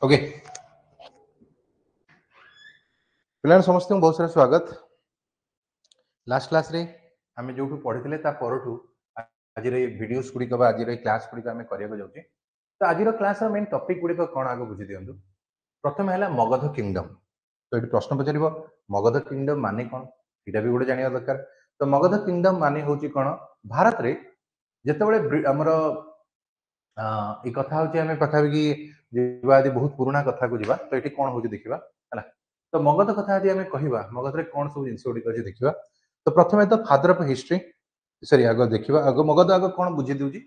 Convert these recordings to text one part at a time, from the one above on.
Okay पिलान समस्त बहुत सारा स्वागत। लास्ट क्लास रे आमे जो पढ़ी ता परठू आज भिडियोस गुड़िक आज क्लास गुड़िक आम करने जाऊे। तो आज क्लास मेन टॉपिक गुड़िक कौन आगे बुझी दिंतु। प्रथम है मगध किंगडम। तो ये प्रश्न पचार मगध किंगडम माने कौन यहाँ भी गोटे जानवा दरकार। तो मगध किंगडम माने हूँ कौन भारत रे जिते आमर ये कथा हूँ पाखापाखि आदि बहुत पुराणा कथा को जीवा। तो ये कौन हूँ देखा है। तो मगध कथा यदि आम कह मगध में कौन सब जिन गुड़िक अच्छे देखा। तो प्रथम तो फादर ऑफ हिस्ट्री सरी आग देखा आग मगध आग कौन बुझे दूसरी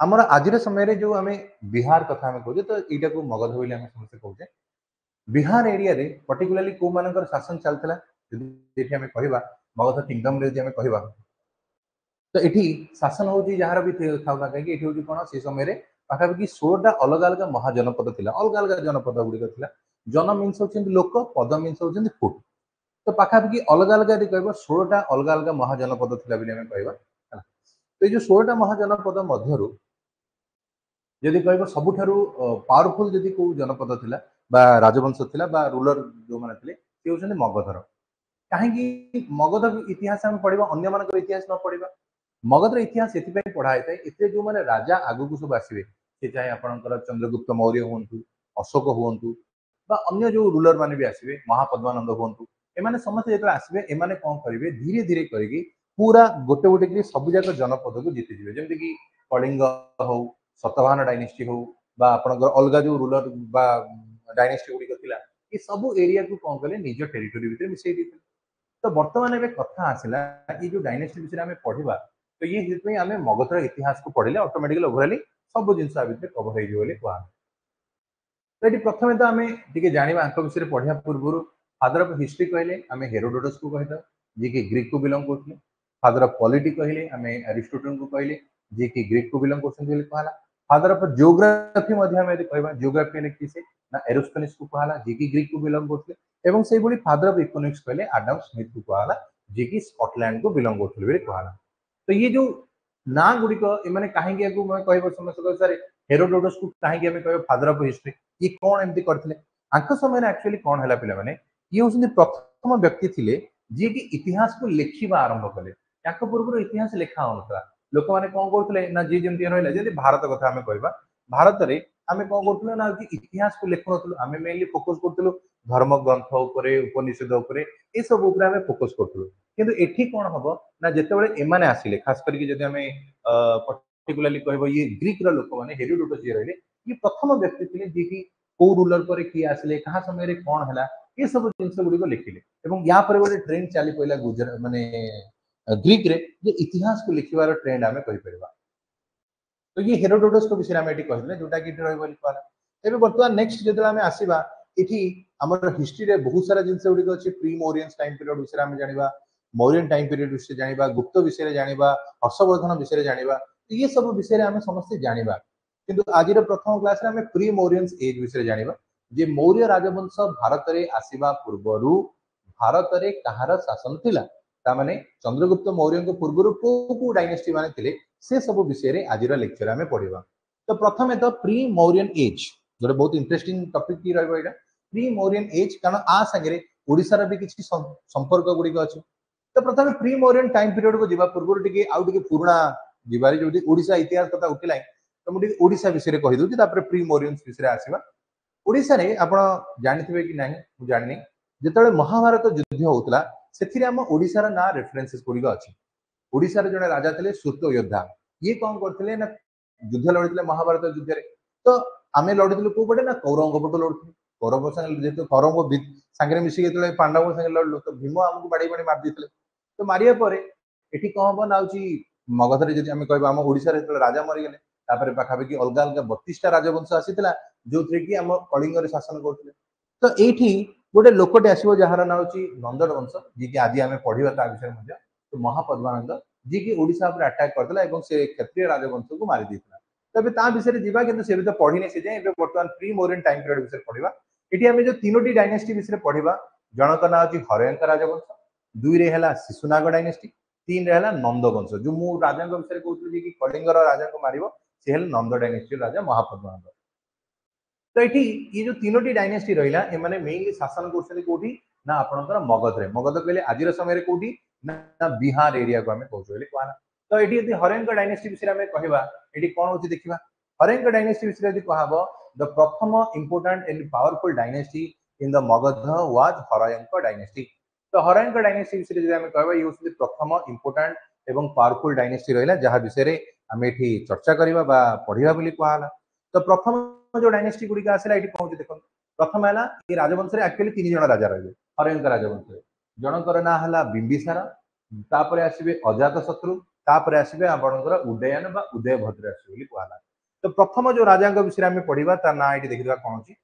आमर आज समय जो आम बिहार कथा आम कहे। तो यहाँ को मगध बोली समस्त कहे। बिहार एरिया रे पर्टिकुलाली कौ मानकर शासन चलता यदि आम कह मगध किंगडम रे आम कह। तो ये शासन हूँ जार भी था कहीं हूँ कौन से समय पाखापाखि 16टा अलग अलग महाजनपद थी अलग अलग जनपद गुड़िक थी। जन मीन्स होती लोक पद मीन्स होती फुट। तो पाखापाखि अलग अलग यदि कह 16टा अलग अलग महाजनपद था कह। तो ये 16टा महाजनपद मध्य यदि कह सबुठ पावरफुल जदि को जनपद थिला राजवंश थिला रूलर जो मैंने थे सी होती मगधर। कहीं मगध इतिहास आम पढ़ा अन्य मान इतिहास न पढ़ा मगधर इतिहास ये पढ़ाई था ये जो मैंने राजा आगू सब आसवे सी चाहे आपंकर चंद्रगुप्त मौर्य हूँ अशोक हूँ अन्य जो रूलर मैंने भी आसवे महापद्मानंद हूँ एमाने समस्त जो आसवे एमाने कौन करेंगे धीरे धीरे करके पूरा गोटे गोटे सब जाक जनपद को जीतिजे जमीक कि कलिंग हो सतवाहन डायनेस्टी हो आपंकर अलग जो रूलर डायनेस्टी गुड़िक थी ये सब एरिया को कौन कले निज टेरिटोरी भितर मिसई देते। तो बर्तमान एवं कथा आसला ये जो डायनेस्टी विषय में पढ़ा तो ये आम मगधर इतिहास को पढ़ले ऑटोमेटिकली ओवरऑली सब जिन कभर हो कह। तो ये प्रथम तो आम टे जाना विषय पढ़ा पूर्व फादर ऑफ हिस्ट्री कहले आम हेरोडोटस को कही जी कि ग्रीक को बिलंग करते। फादर ऑफ पॉलिटी कहले आम एरिस्टोटल को कहले जी कि ग्रीक को बिलंग कर कहला। फादर ऑफ जियोग्राफी कह जियोग्राफी किए से ना एरोस्पेनिस को कहला जी कि ग्रीक को बिलंग करते। से फादर ऑफ इकोनॉमिक्स कहले आडम स्मिथ को कहला जी कि स्कॉटलैंड को बिलंग करते कहला। तो ये जो ना गुड़िक एम कहीं कह समस्त सर हेरोडोटस को कहीं कह फादर ऑफ हिस्ट्री ये कौन एमती करते समय एक्चुअली कौन है पे ये हूँ प्रथम व्यक्ति थे जी कि इतिहास को लिखा आरंभ कले। पूर्व इतिहास लिखा होता लोक मैंने कौन करते ना जी जमी रहा जमी भारत कथा आम कह भारत में आम कौन करूँ ना इतिहास को लिखु नु आम मेनली फोकस करूँ धर्म ग्रंथ उपनिषद ये सब आम फोकस करूँ। किंतु एठी कौन हम ना जिते एमाने आसिले खास करके जब आम पर्टिकुलाली कह ये ग्रीक लोक मैंने हेरोडोटस जी रहे ये प्रथम व्यक्ति थे जी की कौ रूलर पर किए आसिले क्या समय कौन है ये सब जिन गुड़िक लिखिले। या गोटे ट्रेंड चली पड़ा गुजरात माने ग्रीक रे जे इतिहास को लिखार ट्रेंड आम कहीपर। तो ये हेरोडोटस को विषय में कहले जोटा कि कहला। बर्तमान नेक्स्ट जो आम आसवा ये आम हिस्ट्री रे बहुत सारा जिन गुड़िक अच्छे प्री मौर्यन टाइम पीरियड विषय आम जाना मौर्यन टाइम पीरियड विषय जाना गुप्त विषय जाना हर्षवर्धन विषय जाना ये सब विषय आम समस्ते जाना। किंतु आज प्रथम क्लास आम प्री मौर्यन एज विषय जाना जे मौर्य राजवंश भारत में आसवा पूर्वर भारत में कहार शासन थिला तामाने चंद्रगुप्त मौर्य पूर्व को डायनेस्टी माने से सब विषय आज लेक्चर आम पढ़ा। तो प्रथम तो प्री मौर्यन एज जो बहुत इंटरेस्टिंग टॉपिक की रहा प्री मौर्यन एज कारण आ सागे ओडिशार भी किसी संपर्क गुड़िक अच्छे। तो प्रथम प्री मौर्यन टाइम पीरियड को जीवा पूर्व टी पुराणा जीवार जो ओडिशा इतिहास कथा उठिला तो मुझे ओडिशा विषय कहीदे प्री मौर्यन विषय आसवा। ओडिशा रे आपण जानिथिबे कि नाही मु जानिनी जेतले महाभारत युद्ध होतला सेथिरे हम ओडिशार ना रेफरेंसेस गुड़िक अच्छे। ओडिशार जड़े राजा थे श्रुत योद्धा ये कौन करते ना युद्ध लड़ते महाभारत युद्ध में। तो आम लड़ू कौ पटे ना कौरव पटू लड़ू कौरव जेहतु कौरव सागर मिसिक जो पांडव सागे लड़लु तो भीम आमको बाड़ी बाड़ी मार देते। तो मारिया पर ये कौन हम ना मगधरे जब आम कह आम ओडिशा राजा मरीगले पाखापाखि अलग अलग 32टा राजवंश आसीला जो थे कि आम कलिंग शासन करते। तो ये गोटे लोकटे आसो जार ना हूँ नंदन वंश जी की आज आम पढ़ा विषय में तो महापद्मानंद जी की ओडिशा पर अटैक करता से क्षत्रिय राजवंश को मारी देता। तबे ता विषय जीवा कि से तो पढ़ी से जाए बर्तमान प्री मौर्यन टाइम पीरियड विषय पढ़ा। ये आम जो 3टी डायनेस्टी विषय पढ़ा जनक ना हूँ हरयंक राजवंश 2 रे है शिशुनाग डायनेस्टी 3 रे है नंद वंश जो मु राजा विषय कहूँ कि कलिंगर राजा को मार सी नंद डायनेस्टी राजा महापद्मानंद। तो ये जो तीनोटी डायनेस्टी रहिला ए माने मेनली शासन करछन कोठी ना आपनकर मगध रे। मगध कहले आजिर समय रे कोठी ना बिहार एरिया को हमें कहउछ बोली कहला। तो एठी यदि हरेंक डायनेस्टी विषय हमें कहबा एठी कोन होची देखिबा। हरेंक डायनेस्टी विषय यदि कहबो द प्रथम important and powerful dynasty in the Magadha was Haryanka dynasty. तो हरयंक डायनेस्टी विषय यदि हमें कहबा ये होची प्रथम इंपोर्टेंट एवं पावरफुल डायनेस्टी रहिला जहा विषय रे हमें एठी चर्चा करिबा बा पढिबा बोली कहला। तो प्रथम जो डायनेस्टी गुडी का आसला एठी पहुंच देखो प्रथम हला ये राजवंश रे एक्चुअली तीन जण राजा रहिले हरेंक राजवंश रे। जनकर ना हला बिंबिसार, तापरे आसीबे अजात शत्रु, तापरे आसीबे आपनकर उदयन बा उदयभद्र आसीबे बोली कहला। तो प्रथम जो राजांग विषय में पढिबा ता ना एठी देखिबा कोन अछि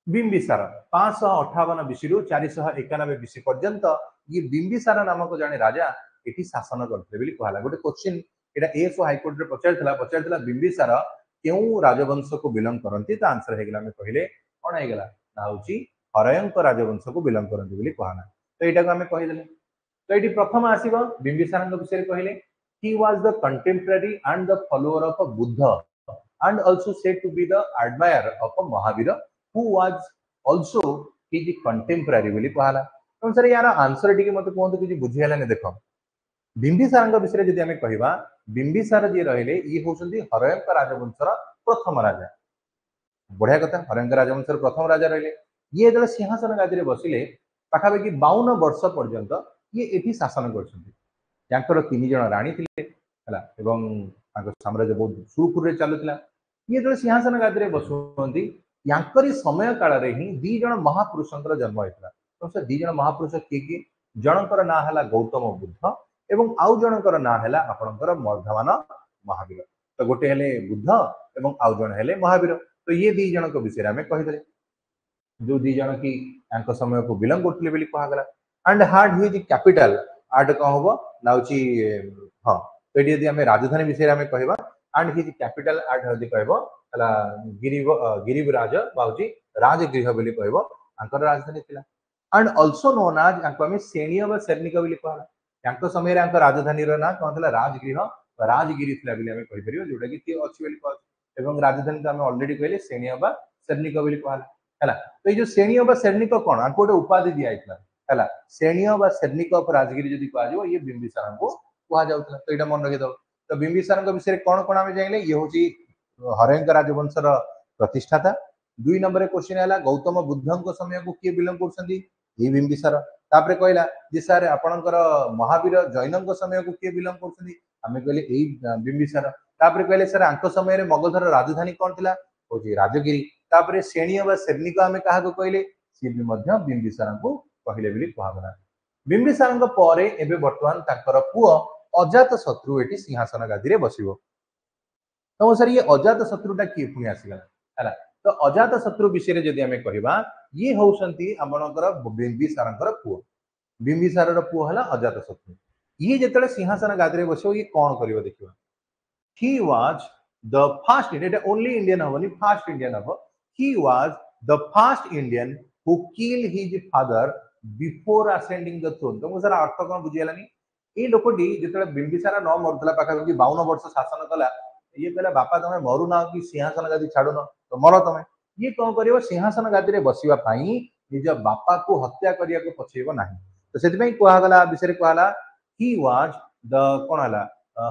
बिंबिसार 558 बीसी रु 491 बीसी पर्यंत ये बिंबिसार नामक जने राजा एठी शासन करथले बोली कहला। गोटे क्वेश्चन एटा एएसओ हाईकोर्ट रे पचारथला बिंबिसार केउ राजवंश को बिलोंग करती तो आंसर हेगला में कहले कोन हेगला ना होची हरयंक राजवंश को बिलोंग करती बोली कहना। तो एटा को हमें कहि देले। तो एटी प्रथम आसीबो बिंबिसारंग विषय कहले he was the contemporary and the follower of Buddha and also said to be the admirer of Mahavira who was also his contemporary बोली कहला। तो सर यार आंसर टिके मते कोन कि बुझी हला ने देखो बिंबिसारंग विषय जदि हमें कहबा बिंबिसार जे रहिले ये होसंती हरयंक राजवंशर प्रथम राजा। बढ़िया कथा हरयंक राजवंशर प्रथम राजा रहिले ये जले सिंहासन गादी रे बसिले पाखापाखि 52 वर्ष पर्यंत ये एठी शासन करछंती। यांकर तीन जण राणी थिले हला एवं तांको साम्राज्य बहुत सुखुर रे चालुतिला। ये जले सिंहासन गादी रे बसुंती यांकरी समय काल रे ही दी जण महापुरुषंकर जन्म होइतला। तो से दी जण महापुरुष के जनकर ना हला गौतम बुद्ध एवं आउ जनकर ना हला आपनकर वर्धमान महावीर। तो गोटे हेले बुद्ध एवं आउ जण हेले महावीर। तो ये दी जण को विषय में कहि देले जो दी जण की यांक समय को बिलोंग करथले बोली कहा गला। एंड हार्ड हिज कैपिटल आड को होबो नाउची हां। तो यदि हमें राजधानी विषय में कहबा एंड हिज कैपिटल आड हदि कहबो हला गिरिवराज बाउजी राजगृह बोली कहबो अंकर राजधानी थिला। एंड आल्सो नोन एज अंक में सेनिया व सेर्निका बोली कहला। यांक समय रे अंक राजधानी रो ना कोन थिला राजगृह राजगिरी थिला बोली हमें कहि परियो जोटा कि ती अछि बोली कहला। एवं राजधानी तो हमें ऑलरेडी कहले सेनिया व सेर्निका बोली कहला हला। तो ये जो सेनिया व सेर्निका कोन अंक गोटे उपाधि दिया आइतला हला सेनिया व सेर्निका ऑफ राजगिरी जदि कहा जो ये बिंबिसार को कहा जाउतला। तो एटा मन रखि दो। तो बिंबिसार विषय कोन कोन हमें जाइले ये होची हरयंक राजवंशर प्रतिष्ठाता। 2 नंबर रे क्वेश्चन हैला गौतम बुद्धंक समय को के बिलोंग करछंती ये बिंबिसार। तापरे कहला जे सर आपनकर महावीर जैनंक समय को के बिलोंग करछंती हमें कहले एई बिंबिसार। तापरे कहले सर अंक समय रे मगधर राजधानी कोन थिला होची राजगिरी। तापरे सेनिया व सेर्निका हमें काहा को कहले सी भी मध्य बिंबिसार को कहले बोली कहबना। बिंबिसारंक परे एबे वर्तमान ताकर पुओ अजात शत्रु एटी सिंहासन गादी रे बसिबो। तो सर ये अजात शत्रुटा की पुनी आसीगला हला। तो अजात शत्रु विषय रे जदि हमें कहबा ये होसंती आपनकर बिंबिसारंकर पुओ। बिंबिसारर पुओ हला अजात शत्रु। ये जेतले सिंहासन गादी रे बसिबो ये कोन करिवो देखिबा। he was the first Indian, only Indian हबनी first Indian हबो। he was the first Indian who killed his father before ascending the throne। तो सर अर्थ कोन बुझियलानी ए लोकडी जेतले बिंबिसार न मरतला पाखा 52 वर्ष शासन कला ये कहला बापा तमे मरु ना कि सिंहासन गादी छाडो न तो मरो तमे। ये कोन करिवो सिंहासन गादी रे बसिबा पई निज बापा को हत्या करिया को पछेबो नाही। तो सेति पई कोहा गला विषय कोहाला he was the कोन हला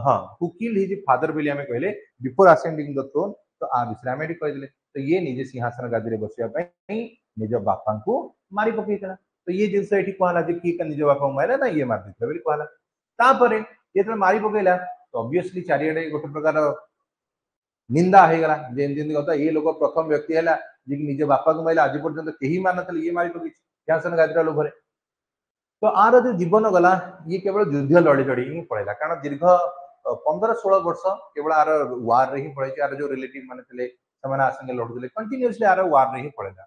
हां who killed his father बोली हमें कहले before ascending the throne। तो आ विषय में कहि देले तो ये निजे सिंहासन गादी रे बसिया पई निज बापा को मारी पकेइतला। तो ये जिनस एठी कहला जे की निज बापा मारे ना ये मार दितला बोली कहला। तापरे जेतले मारी पकेइला तो ऑब्वियसली चारियाडे गोटे प्रकार निंदा हे गला जे जिन कथा ये लोग प्रथम व्यक्ति हैला जे निज बापा को माइला आज पर्यंत केही मानतले ये मारी पकेइ सिंहासन गादी रे लोभरे। तो आर जो जीवन गला ये केवल युद्ध लड़ी लड़ी ही पड़ेगा कारण दीर्घ 15-16 वर्ष केवल आर वार रे ही पड़े आर जो रिलेटिव माने थिले समान आसंगे लड़ुले कंटिन्यूअसली आर वार रे ही पड़ेगा।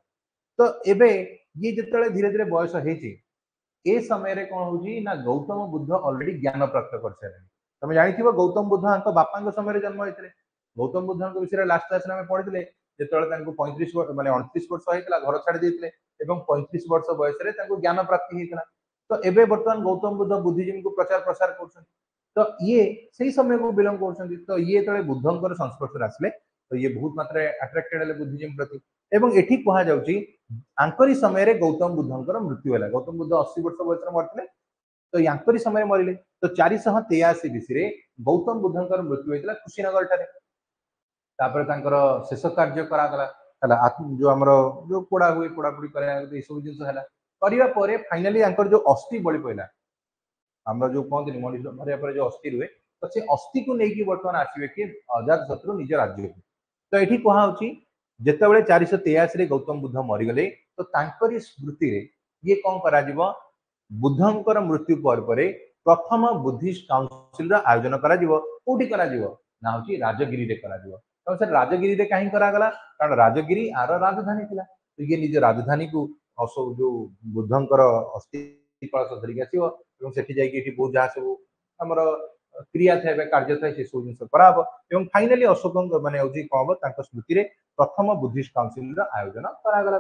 तो एबे ये जतले धीरे धीरे बयस हेची ए समय रे कोन होजी ना गौतम बुद्ध ऑलरेडी ज्ञान प्राप्त करछे। तुम जानिथिबो गौतम बुद्ध अंक बापांक समय रे जन्म होइतले। गौतम बुद्धंक विषय लास्ट क्लास में पढ़िथिले जेतले तांको 35 वर्ष माने 29 वर्ष होइतला घर छाडी देथिले एवं 35 वर्ष बयस रे तांको ज्ञान प्राप्ति हेतला। तो एबे वर्तमान गौतम बुद्ध बुद्धिज्म को प्रचार प्रसार करछन। तो ये सही समय को बिलोंग करछन। तो ये तळे बुद्धंकर संस्पर्श आसले तो ये बहुत मात्रा अट्रैक्टेड हेले बुद्धिज्म प्रति एवं एठी कहा जाउची आंकरी समय रे गौतम बुद्धंकर मृत्यु होला गौतम बुद्ध 80 वर्ष बयस मरथिले तो यांकरी समय मरिले तो 483 बीसी रे गौतम बुद्धंकर मृत्यु होइतला कुशीनगर ठारे तापर तांकर शेष कार्य करा गला हला जो हमरो जो पोड़ा हुए पोड़ा पुड़ी करा ए सब जिंस हला करिवा परे फाइनली आंकर जो अस्थि बळी पइला हमरा जो कहते मनीष मरिया पर जो अस्थि रुए तो से अस्थि को लेकिन बर्तमान आसवे कि अजात शत्रु निज राज्य को तो ये कहुच्छी जितेबाला 483 गौतम बुद्ध मरीगले तो तांकरी स्मृति रे ये कौन करा बुद्धंकर मृत्यु पर प्रथम बुद्धिस्ट काउंसिल आयोजन करा कोठी करा ना हूँ राजगिरी रे करा तो सर राजगिरी रे कहीं करागला कारण राजगिरी आर राजधानी थिला तो ये निज राजधानी को जो बुद्धंकर अस्थि कलश धरिक आसो सेठी जाइए बहुत जहाँ सब आमर क्रिया थे कार्य थे से सब जिन कराब एवं फाइनाली अशोक माने कौन हम स्मृति रे प्रथम बुद्धिस्ट काउंसिल आयोजन करागला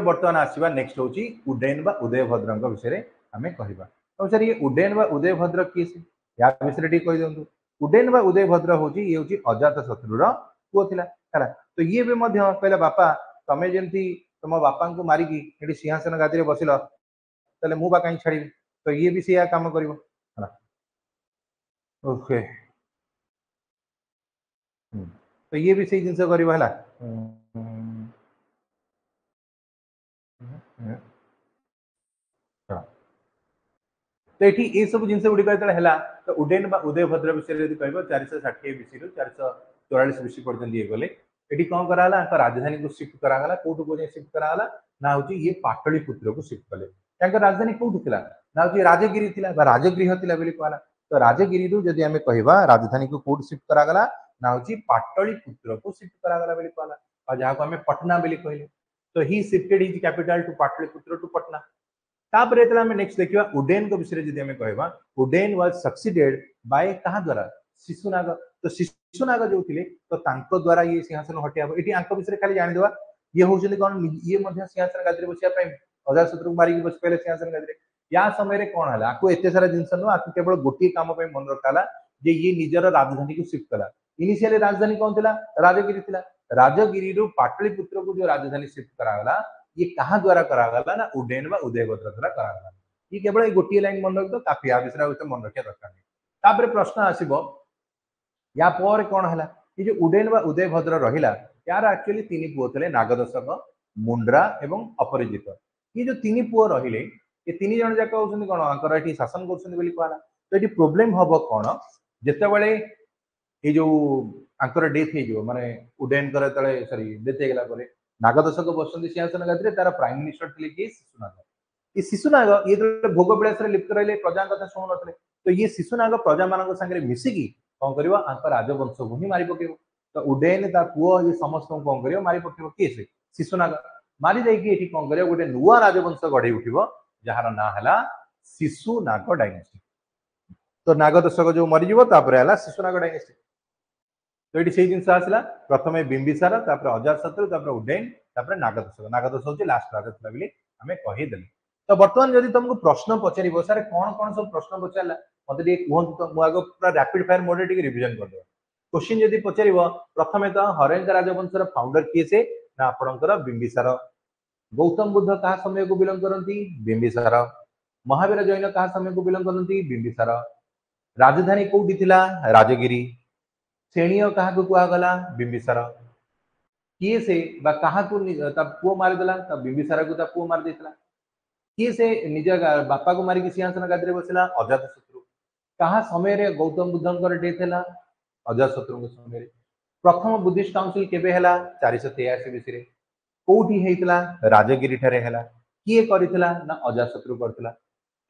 बर्तमान आसवा नेक्स्ट हूँ उड्डयन बा उदयभद्र विषय आम कह तो सर ये उड्डयन बा उदयभद्र किए से या विषय टी कही दिखाँ उड्डयन बा उदयभद्र हूँ ये हूँ अजात शत्रुर पुओ थिला तो ये भी कहला बापा तमें जमी तुम बापा को मारिकी सिंहासन गादी बसिल तेल मुझा कहीं छाड़ी तो ये भी से काम कर ओके तो ये भी से जिन कर तो ये सब जिन गुड़िक है तो उड्डयन बा उदयभद्र विषय कह 460 बीसी रु 444 बीसी पर्यटन ये गले ये कौन कराला राजधानी को शिफ्ट करागला कौटू को शिफ्ट करागला ना हूँ ये पाटलिपुत्र को शिफ्ट कले राजधानी कौटू थिला ना हूँ राजगिरी थिला राजगृह थिला बोली कहला तो राजगिरी जदि आम कहवा राजधानी को कौट शिफ्ट करागला ना हूँ पाटलिपुत्र को शिफ्ट करागला बोली कहला और जहाँ को आम पटना बोली कहले तो he shifted his capital to Pataliputra to Patna तापर आम नेक्स्ट देखा उड्डयन को विषय जब आम कहवा उड्डयन वाज सक्सीडेड बाय कहा द्वारा शिशुनाग तो शिशुनाग जो थे तो द्वारा ये सिंहासन हटिया ये विषय खाली जानीदे ये हूँ कौन ये सिंहासन गादी बसवाई अजात शत्रु मारिक बस पारे सिंहासन गादी या समय कौन है आपको एत सारा जिन नुह आपको केवल गोटे कम मन रखा जे ये निजर राजधानी को शिफ्ट कला इनिशियली राजधानी कौन थी राजगिरी थी राजगिरी पाटलिपुत्र को जो राजधानी शिफ्ट करागला ये कहा द्वारा करागला ना उड्डयन बा उदयभद्र द्वारा करागला ये केवल गोटे लाइन मन रख दो काफी आ विषय मन रखा दरकार प्रश्न आसब या पर कौन है ये जो उड्डयन बा उदयभद्र रहा यार एक्चुअली 3 पुओ थे नागदशक मुंड्रा एवं अपराजित ये जो 3 पुओ रहिले ये 3 जन जाक होउछन कोन आंकर एठी शासन करछन बोली कहला तो एठी प्रॉब्लम हबो कोन जेते बेले ये जो आंकर डेथ हे जो माने उड्डयन करे तळे सॉरी डेथ हे गेला परे नागदशक बसंती सिंहासन गादिरे तार प्राइम मिनिस्टर थिले कि शिशुनाग ये शिशुनाग ये भोग विलास रे लिप्त रहले प्रजा कथा सुनु नथले तो ये शिशुनाग प्रजा मानक संगे मिसिकी कौन कर राजवंश को ही मारी पकेब तो उड्डयन ता पुओ ये समस्त कौन कर मारी पकेब किए से शिशुनाग मारी जाइए कौन कर गोटे नुआ राजवंश गढ़ी उठ जार ना है शिशुनाग डायनेस्टी तो नागदशक जो मरीज है शिशुनाग डायनेस्टी तो ये से जिन आसला प्रथम बिंबिसार अजात शत्रु उड्डयन नागदशक हूँ लास्ट राजा था आम कहीदेल तो बर्तमान जब तुमको प्रश्न पचार सार कौन कौन सब प्रश्न पचारा मत कहतु तो मुझे पूरा रैपिड फायर मोड रे रिविजन कर दे क्वेश्चन जदि पचार प्रथम तो हरेंग राजवंशर फाउंडर किए से ना आपणकर बिंबिसार गौतम बुद्ध क्या समय को बिलंग करती बिंबिसार महावीर जैन क्या समय को बिलंग करती बिंबिसार राजधानी कौटी थिला राजगिरी श्रेणीय क्या कहगला बिंबिसार किए से क्या पुओ मारिदेला बिंबिसार को पुओ मारी किए से निज बापा को मारिक सिंहासन गादी बसला अजात शत्रु कहा समय गौतम बुद्धंकर डेथ है अजात शत्रु समय प्रथम बुद्धिस्ट काउंसिल केबे हैला 483 बीसी रे कोठी हेतला राजगिरी ठारे हैला किए करितला ना अजात शत्रु करतला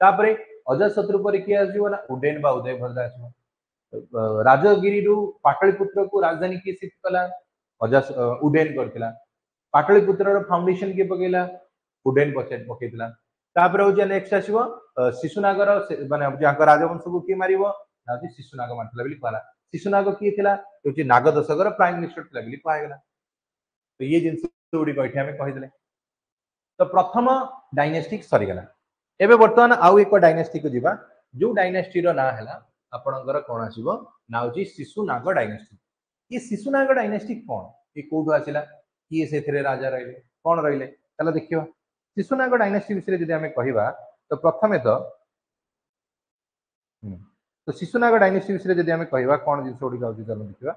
तापरे अजात शत्रु पर किए आसीबो ना उड्डयन बा उदयभद्र आसीबो राजगिरी रु पाटलिपुत्र को राजधानी किए शिफ्ट कला अजात उड्डयन करतला पाटलिपुत्र रो फाउंडेशन के पकेला उड्डयन पकेतला तापर हो नेक्स्ट आसीबो शिशुनागर माने जांका राजवंश को किए मारिबो ना शिशुनाग मारतला बोली कहला शिशुनाग किए थिला होची नागदशकर प्राइम मिनिस्टर थिला बोली कहगला तो ये जिंस गुडी बैठे हमें कहिदले तो प्रथम डायनेस्टिक सरी गला एबे वर्तमान आउ एक डायनेस्टी को जीवा जो डायनेस्टी रो ना हैला आपणकर कौन आसीबो ना होची शिशुनाग डायनेस्टी। ये शिशुनाग डायनेस्टी कौन ये कोठु आसिला किए सेथिरे राजा रहिले कौन रहिले चलो देखियो। शिशुनाग डायनेस्टी विषय जदि आमे कहिबा तो प्रथमे तो तो शिशुनाग डायनेस्टी विषय जदि आमे कहिबा कौन जिंस ओडी गाउची चलो देखिबा।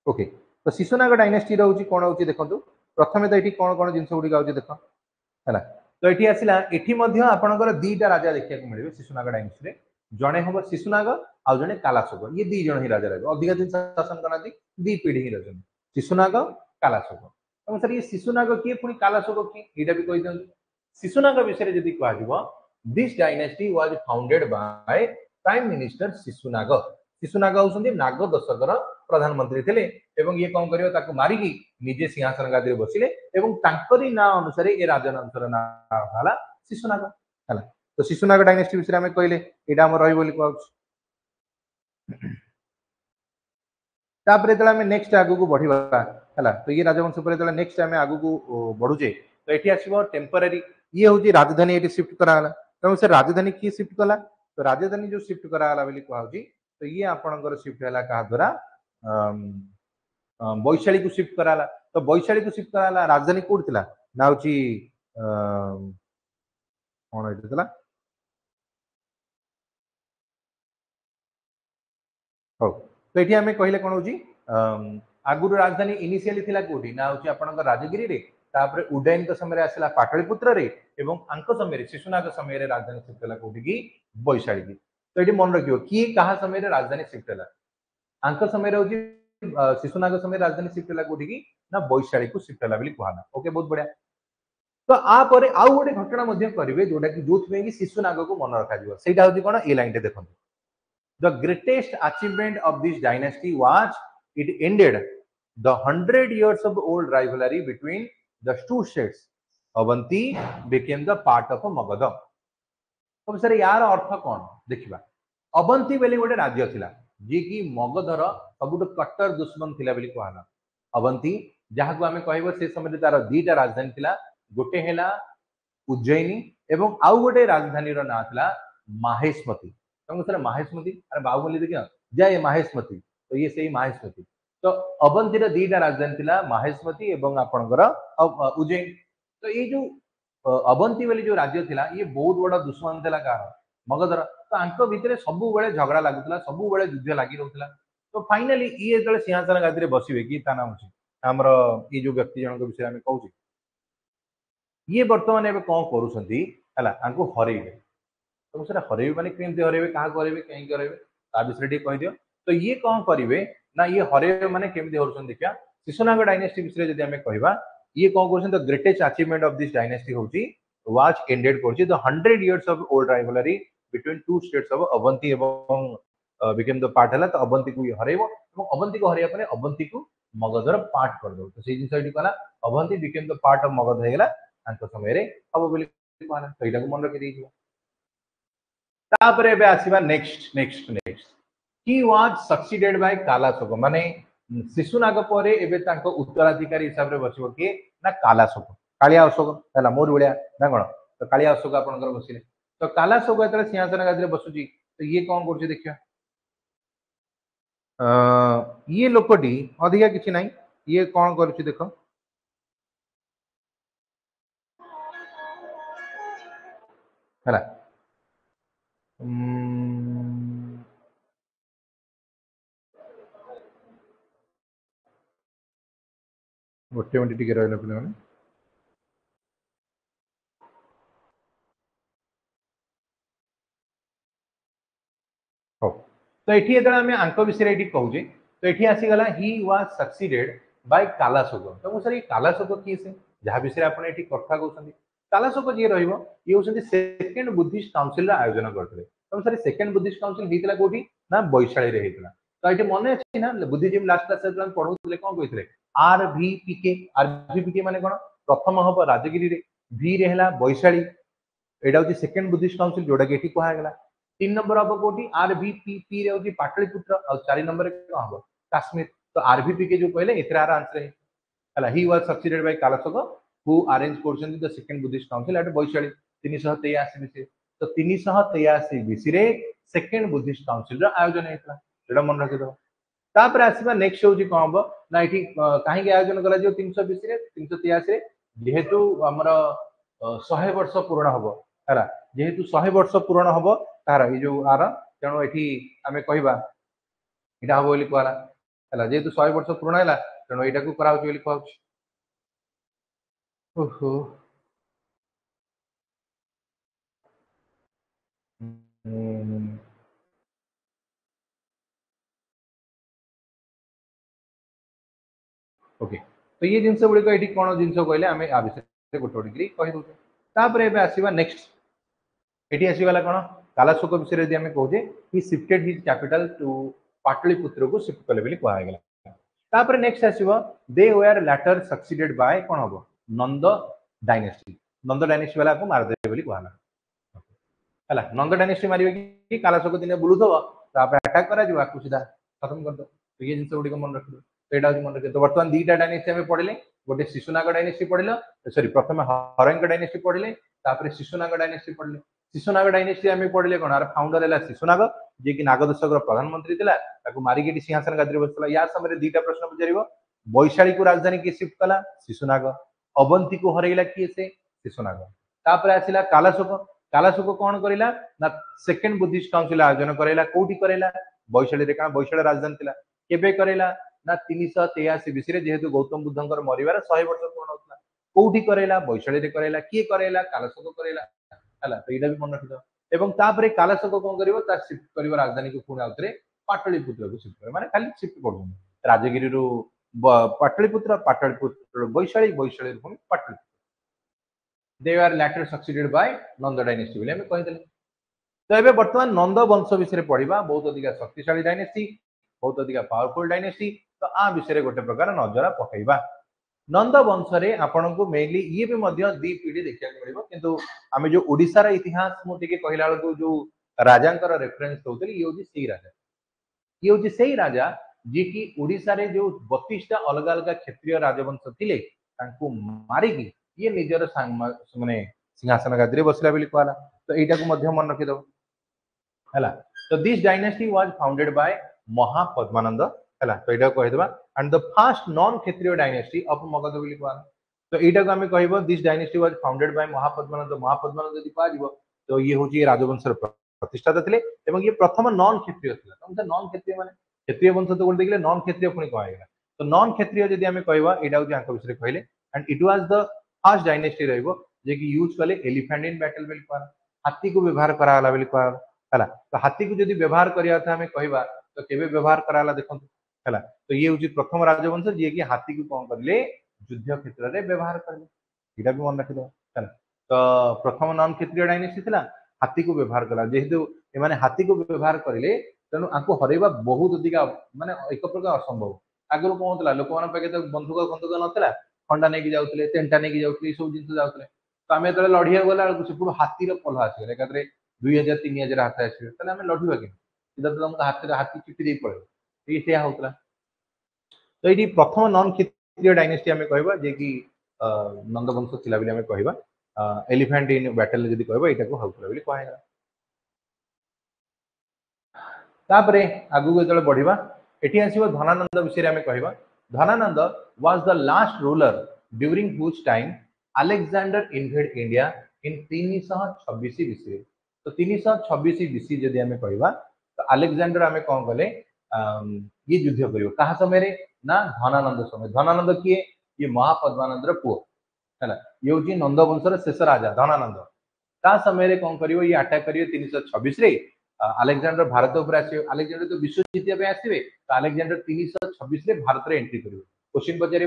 ओके तो शिशुनाग डायनेस्टी रोची कौन होची देखंतु प्रथमे तो एठी कौन कौन जिंस ओडी गाउची देखो हैला। तो एठी आसिला एठी मध्य आपणकर दीटा राजा देखिया को मिलिबे शिशुनाग डायनेस्टी रे जणे हबो शिशुनाग आ जणे कालाशोक ये दी जण ही राजा रहबे अधिक दिन शासन करनाती दी पीढ़ी ही रहजन शिशुनाग कालाशोक। तो सर ये शिशुनाग किए पुनी कालाशोक किए एटा भी कहि दन। शिशुनाग विषय जदि कहा जिवो this dynasty was founded by prime minister Shishunaga. Shishunaga होउसंदी नाग दशकर प्रधानमंत्री थिले एवं ये कौन करियो ताको मारिकी निजे सिंहासन गादी रे बसिले एवं तांकरी ना अनुसार ए राजवंशर ना हला शिशुनाग हला। तो शिशुनाग डायनेस्टी विषय में कहले एटा हम रही बोली कहउछ। तापरे तला में नेक्स्ट आगु को बढ़िबा हला। तो ये राजवंश पर तला नेक्स्ट टाइम आगु को बढ़ुजे तो एठी आसीबो टेम्पररी ये होची राजधानी एठी शिफ्ट करा हला। तो से राजधानी की शिफ्ट कला तो राजधानी जो शिफ्ट करा हला बोली कहउची तो ये आपणकर शिफ्ट हला का द्वारा बैशाली को शिफ्ट करा हला। तो बैशाली को शिफ्ट करा हला राजधानी कोड थिला ना होची कोन एठी थिला हो। तो ये आम कहले कौन हो आगुर राजधानी इनिशियली थिला कोठी ना होची आपणकर राजगिरी रे तापरे उदयन के समय आसला पाटलिपुत्र रे एवं आंक समय शिशुनाग समय राजधानी शिफ्ट होला कोठी की बैशाली की। तो ये मन रखियो कि कहा समय राजधानी शिफ्ट होला आंक समय होची शिशुनाग समय राजधानी शिफ्ट होला कोठी की ना बैशाली को शिफ्ट होला बोली कहला। ओके बहुत बढ़िया। तो आ परे आउ गोटे घटना मध्य करिवे जोटा कि जोथमे कि शिशुनाग को मन रखा जिवो सेटा होची कोन ए लाइन टे देखो। The greatest achievement of this dynasty was it ended the 100 years of old rivalry between the two states. Avanti became the part of Magadha. तो सर यार अर्थ कौन देखिबा अवंती बेले गोटे राज्य थिला जे कि मगधर सबुठ कट्टर दुश्मन थिला बेली कहला। अवंती जहाँ को आमे कहबो से समय तार दीटा राजधानी थिला गोटे हेला उज्जयिनी एवं आउ गोटे राजधानी रो ना थिला माहेशमती। तो सर माहेशमती अरे बाहुबली देखियो जय माहेशमती तो ये सही माहेशमती। तो अवंती रो दीटा राजधानी थिला माहेशमती एवं आपनकर उज्जैन। तो ये जो अवंती वाली जो राज्य थिला ये बहुत बड़ा दुश्मन थिला का मगधर। तो आंक भितरे सबु बेले झगड़ा लागुतला सबु बेले युद्ध लागि रहउतला। तो फाइनली ये जले सिंहासन गादी रे बसिबे की ता नाम अछि हमर ये जो व्यक्ति जनक विषय में कहउछि ये वर्तमान एबे कोन करूछंती हला आंको हरेइबे। तो सर हरेइबे माने केमते हरेइबे कहा हरेइबे कहीं हरेइबे ता विषय टी कहि दियो। तो ये कोन करिवे ना ये हरेइबे माने केमते हरछन देखिया शिशुनाग डायनेस्टी विषय जदि हमें कहबा ये कोन करछन the greatest achievement of this dynasty होची वाज एंडेड करछि the 100 years of old rivalry between two states of Avanti एवं बिकेम द पार्ट हला। तो अवंती को ये हरेइबो एवं अवंती को हरेया पने अवंती को मगधर पार्ट कर दो। तो सेही जिंसटी कहला Avanti became the part of Magadha हेला आंक समय रे अब बोली कहला। तो एटा को मन रखि देइछो। तापरे एबे आसीबा next next next he was succeeded by Kalashoka माने शिशुनाग परे एबे तांको उत्तराधिकारी हिसाब रे बसिबो के ना कालाशोक कालिया अशोक हला मोर बढिया ना कोन। तो कालिया अशोक आपनकर बसिले तो कालाशोक एतरे सिंहासन गादी रे बसुची। तो ये कोन करछि देखियो ये लोकटी अधिका किछि नाही ये कोन करछि देखो हला गोटे मिनिट टिके रहले पिले माने हो। तो एठी एतला हमें अंक विषय एठी कहूजे तो एठी आसी गला ही वाज सक्सीडेड बाय कालाशोक। तो मो सर ये कालाशोक की से जहा विषय आपण एठी कथा कहउछन कालाशोक जे रहिबो ये होछन सेकंड बुद्धिस्ट काउंसिल रा आयोजन करथले। तो सर सेकंड बुद्धिस्ट काउंसिल हेतला कोठी ना बैशाली रे हेतला। तो एठी मने अछि ना बुद्धिज्म लास्ट क्लास रे पढौतले कोन कहितले आरवीपीके आरवीपीके माने कोन प्रथम हबो राजगिरी रे भी रे हला बैशाली एटा होची सेकंड बुद्धिस्ट काउंसिल जोडा के एठी कहा गेला। 3 नंबर हबो कोठी आरवीपीपी रे होची पाटलिपुत्र और 4 नंबर रे कोन हबो काश्मीर। तो आरवीपीके जो कहले एतरा आंसर है हला he was succeeded by Kalashoka who arranged करछन the second Buddhist council at Vaishali 383 BC. तो 383 बीसी रे सेकेंड बुद्धिस्ट काउंसिल आयोजन होता है मन रखिद तापर आसवा नेक्स्ट हूँ कौन हम ना ये कहीं आयोजन कर 320 रे 383 जेहेतु आमर 100 वर्ष पूर्ण हम है जेहेतु 100 वर्ष पूर्ण हम तार ये जो आर तेणु ये आम कहवा यहाँ हम बोली कहला है जेहेतु 100 वर्ष पूर्ण है तेणु यहाँ कराऊँ कहूँ ओहो ओके तो ये जिनस गुड़िक ये कौन जिन कहले आम आ विषय गोटे गोटे कही दूसरे आसवा नेक्स्ट ये आसगला कौन कालाशोक विषय यदि आम कहे he shifted his capital to Pataliputra को शिफ्ट कले कहगला तापर नेक्स्ट आसो they were later succeeded by कौन हम नंद डायनेस्टी वाला को मारदे बोली कहला है नंद डायनेस्टी मारे कि कालाशोक दिन बुलूथब अटाक कर सीधा खत्म कर दो तो ये जिन गुड़िक मन रख तो यहाँ मन रखिए तो बर्तमान दुईटा डायनेस्टी आम पढ़ले गोटे शिशुनाग डायनेस्टी पढ़ल सॉरी प्रथम हरंग डायनेस्टी पढ़ले शिशुनाग डायनेस्टी पढ़ले शिशुनाग डायनेस्टी आम पढ़ले कौन आर फाउंडर है शिशुनाग जी की नाग दशक प्रधानमंत्री था मारिकी सिंहासन गादी बसला या समय दुईटा प्रश्न पचार वैशाली को राजधानी किए शिफ्ट कला शिशुनाग अवंती को हरैला किए से शिशुनाग तापर आसला कालाशोक कौन करला ना सेकेंड बुद्धिस्ट काउंसिल आयोजन करैला कोठी करैला वैशाली रे वैशाली राजधानी थिला केबे करैला ना 383 बीसी जेहेतु गौतम बुद्धंकर मरिवार 100 वर्ष पूर्ण होता कोठी करैला वैशाली रे करैला किए करैला कालाशोक करैला है तो यहाँ भी मन रखिद एवं तापर कालाशोक कौन कर शिफ्ट कर राजधानी को पुणी आउे पाटलिपुत्र को शिफ्ट कर माने खाली शिफ्ट कर राजगिरी पाटलिपुत्र वैशाली वैशाली पुणी Pataliputra they are later succeeded by Nanda dynasty बोली आम कहीदेले तो ये बर्तमान नंद वंश विषय पढ़ा बहुत अधिक शक्तिशाली डायनेस्टी बहुत अधिक पावरफुल डायनेस्टी तो आ विषय गोटे प्रकार नजर पकईवा नंद वंश रे आपन को मेनली ये भी मध्य दी पीढ़ी देखा मिल किंतु आम जो ओडिशार इतिहास मुझे कहला बेलू जो राजा रेफरेन्स दौली ये हूँ से राजा ये हूँ से राजा जी की ओडिशा रे जो 32टा अलग अलग क्षेत्रीय राजवंश थिले तांको मारिकी ये निजर माने सिंहासन गादी बसला बोली कहला तो यहाँ को मन रखिद है तो this dynasty was founded bye Mahapadmananda है तो यहाँ कहीदेवा एंड द फर्स्ट नॉन क्षेत्रीय डायनेस्टी ऑफ मगध बोली कहला तो यहाँ को आम कह this dynasty was founded bye Mahapadmananda यदि कह तो ये हूँ राजवंश प्रतिष्ठाता थे ये प्रथम नॉन क्षेत्रीय था नॉन क्षेत्रीय माने क्षेत्रीय वंश तो गोटे देखिए नॉन क्षेत्रीय पुणी कहला तो नॉन क्षेत्रीय जब आम कहवा यहाँ हूँ विषय कहले and it was the first dynasty रही यूज कले एलिफेंट इन बैटल बोली कहला हाथी को व्यवहार कराला बोली कहला है तो हाथी को जब व्यवहार करा आम कहवा तो केबे व्यवहार कराला देखो है तो ये हूँ प्रथम राजवंश जी की हाथी को कौन करें युद्ध क्षेत्र में व्यवहार करें यहाँ भी मन रखिद है तो प्रथम नॉन क्षेत्रीय डायनेस्टी थी हाथी को व्यवहार कला जेहेतु एमाने हाथी को व्यवहार करें तेणु आपको हरैवा बहुत अधिक माने एक प्रकार असंभव आगुरी कौन होता लोक पाखे तो बंधुक बंधुक नाला खंडा नहीं जाते तेंटा नहीं जाते सब जिन जाते तो आम जो लड़िया गला से हाथीर पल आसगला एकाधे 2000-3000 हाथ आसवे आम लड़वा कि तुमको हाथ हाथी चिटी दे पड़े ये होता तो ये प्रथम नॉन क्षेत्रीय डायनेस्टी आम कहवा जे कि नंदवंश थिला बोली आम कहवा एलिफेंट इन बैटल जब कहवा यहाँ को होता बोली कहला तापरे आगु जो बढ़िया ये आसो धनानंद विषय आम कहवा Dhananand was the last ruler during whose time Alexander invade India in 326 BC तो 326 बीसी जदि आम कहवा तो अलेक्जेंडर आम कौन कले ये युद्ध कर समय ना धनानंद समय धनानंद किए ये महापद्मानंद पुओ है ये हूँ नंदवंशर शेष राजा धनानंद ता समय कौन कर ये अटैक करेंगे 326 अलेक्जेंडर भारत उपर अलेक्जेंडर तो विश्व जीतिया आसवे तो अलेक्जेंडर 326 भारत में एंट्री कर क्वेश्चन पचार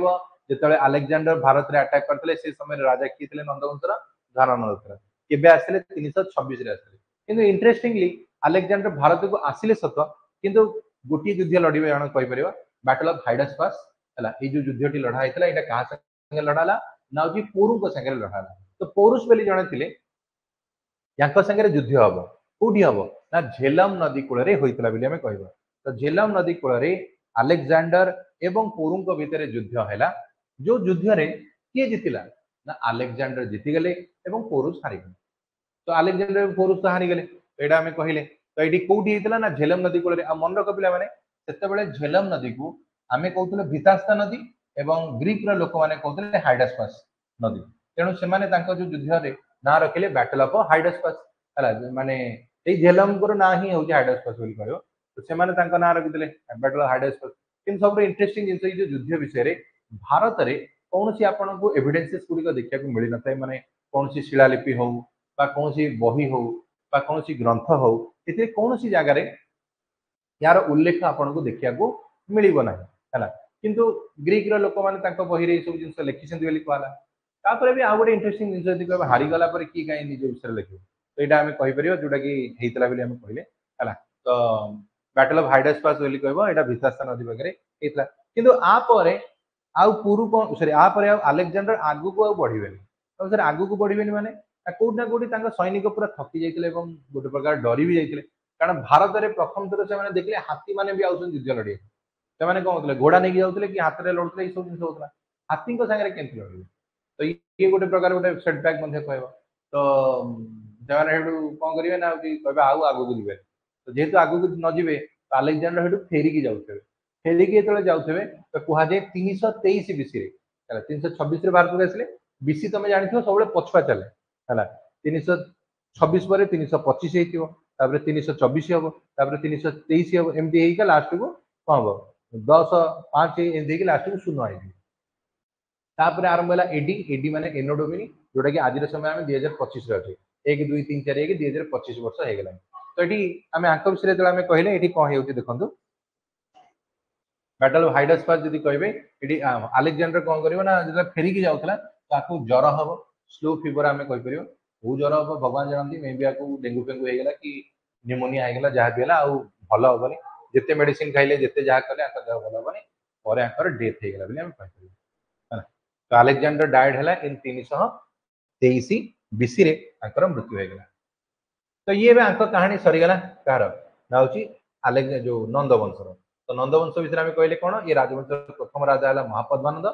जो अलेक्जेंडर भारत में अटैक करते से समय राजा किए थे नंदवंशर धनानंद केबे आसले 326 आसले इंटरेस्टिंगली अलेक्जेंडर भारत को आसिले सत किंतु गोटे युद्ध लड़े जन कहीपर बैटल ऑफ हाइडस पास है ये जो युद्धटी लड़ा होता है क्या संगे लड़ाला ना हूँ पौरू संगे लड़ाला तो पौरुष बोली जड़े थे संगे युद्ध हम कौटी हम ना झेलम नदी कूल होता आम कह तो झेलम नदी कूल अलेक्जेंडर एवं पौरू भितर युद्ध है जो युद्ध रे किए जीतिला ना अलेक्जेंडर जीतीगले पौरुष हारिगले तो आलेक्जेंडर फोर्स तो हारी गले तो एटा हमें कहले तो ये कोठी हेतला ना झेलम नदी कूल मन रख पिला माने सेतेबेले झेलम नदी को आमे कहउतले भितास्ता नदी एवं ग्रीक रो लोक माने कहउतले हाइडास्पास नदी तेणु से माने तांको जो युद्ध रे ना रखिले बैटल ऑफ हाइडास्पास हला माने ए झेलम को ना ही होउची हाइडास्पास बोली कहयो तो से माने तांको ना रखिले बैटल ऑफ हाइडास्पास किन सब इंटरेस्टिंग जिंस जो युद्ध विषय रे भारत रे कोनोसी आपन को एविडेंसेस गुडी को देखिया को मिली नथाय माने कोनोसी शिलालिपि हो बा कोनोसी बही हो बा कोनोसी ग्रंथ हो एते कोनोसी जगह रे यार उल्लेख आपन को देखिया को मिलिबो नाही हला किंतु ग्रीक रो लोक माने तांको बही रे सब जिंस लिखिसेंती बोली कहला तापर भी आ गोटे इंटरेस्टिंग जिंस जदि कहबा हारी गला पर की काई निज विषय लिखिबो तो एटा हमें कहि परियो जोटा कि हेतला बोली हम कहले हला तो बैटल ऑफ हाइडास्पास बोली कहबो एटा भितास्ता नदी बगरे हेतला किंतु आ परे आउ पूरु कोन सॉरी आ परे अलेक्जेंडर आगु को बढ़िबेनी तो सर आगु को बढ़िबेनी माने कोड ना कोडी तांका सैनिक पूरा थकी जाइतिले एवं गोटे प्रकार डरी भी जाइतिले कारण भारत रे प्रथम थर से माने देखले हाथी माने भी आउसन युद्ध लड़िए से माने कोन होतले घोड़ा नै जाउतले कि हाथ रे लड़तले ई सब जिंस होतला हाथी को संगे केंति लड़िए तो ये गोटे प्रकार गोटे सेटबैक मध्ये कहबो तो जमाने हेडू कोन करिवे ना कि कहबे आउ आगु को दिबे तो जेहेतु आगु को न जिवे तो अलेक्जेंडर हेडू फेरी की जाउतबे फेरी की जेतले जाउतबे तो कुहा जे 323 बीसी रे हला 326 रे भारत को आसले बीसी तमे जानिथो सबले पछुआ चले हला 326 पर 325 हेतिबो तापर 324 हबो तापर 323 हबो एमडी हेई का लास्ट को कोन हबो 10 5 एमडी के लास्ट को शून्य आइबो तापर आरंभ होला एडी एडी माने एनो डोमिनी जोटा कि आज समय में 2025 रे अछि 1 2 3 4 1 2025 वर्ष हे गेला तो एठी हमें आंक विषय जला हमें कहले एठी कोन हेउची देखंतु बैटल ऑफ हाइडास्पास जदि कहबे एठी अलेक्जेंडर कोन करिवो ना जदि फेरी की जाउतला ताकू ज्वर हबो स्लो फीवर हमें कहि परियो वो ज्वर हबो भगवान जानती मे भी आकू डेंगू फेंगू हे गेला कि निमोनिया हे गेला जहा भी हेला आ भलो हबनी जते मेडिसिन खाइले जते जहा करले आका देह भलो हबनी और आकर डेथ हे गेला बली हम कहि परियो तो अलेक्जेंडर डाइड है इन 323 बीसी रे आंकर मृत्यु हो गला तो ये भी आंक कहानी सरीगला कार ना होची अलेक्जेंडर जो नंदवंशर तो नंदवंश विषय में कहले कोन ये राजवंश प्रथम राजा हला महापद्मानंद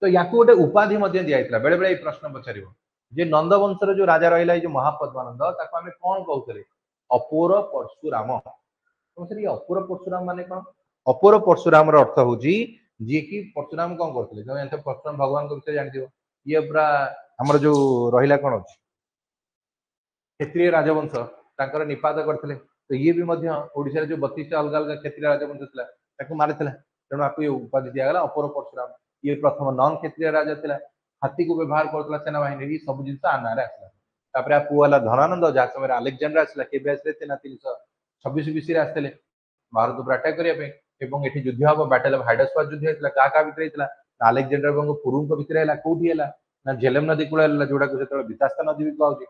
तो याकू गोटे उपाधि मध्ये दियाइतला बेले बेले प्रश्न पचारिबो जे नंदवंशर जो राजा रहिला जो महापद्मानंद ताको हमें कोन कहउतले अपूर परशुराम तो सर ये अपूर परशुराम माने कोन अपूर परशुराम रो अर्थ होची जी की परशुराम कोन करथले जो एते परशुराम भगवान को विषय जानथिबो ये पूरा हमर जो रहिला कोन अछि क्षेत्रीय राजवंश तांकर निपात करथले तो ये भी मध्य ओडिसा जो 32 अलग अलग क्षेत्रीय राजवंश थिला ताको मारिथिला तेणु आपको ये उपाधि दिया गला अपूर परशुराम ये प्रथम नॉन क्षेत्रीय राजा थिला हाथी को व्यवहार करथला सेना बाहिनी ये सब जिंस आनारे आसला तापर आ पुआला धनानंद जा समय अलेक्जेंडर आसला के बेस रे तेना 326 बीसी रे आस्तले भारत पर अटैक करिया पे एवं एठी युद्ध हबो बैटल ऑफ हाइडास्पास युद्ध हेतला का भितर हेतला अलेक्जेंडर बंग पुरुम को भितर हेला कोठी हेला ना झेलम नदी कूल हेला जोडा को सेतळ वितास्ता नदी भी कहउची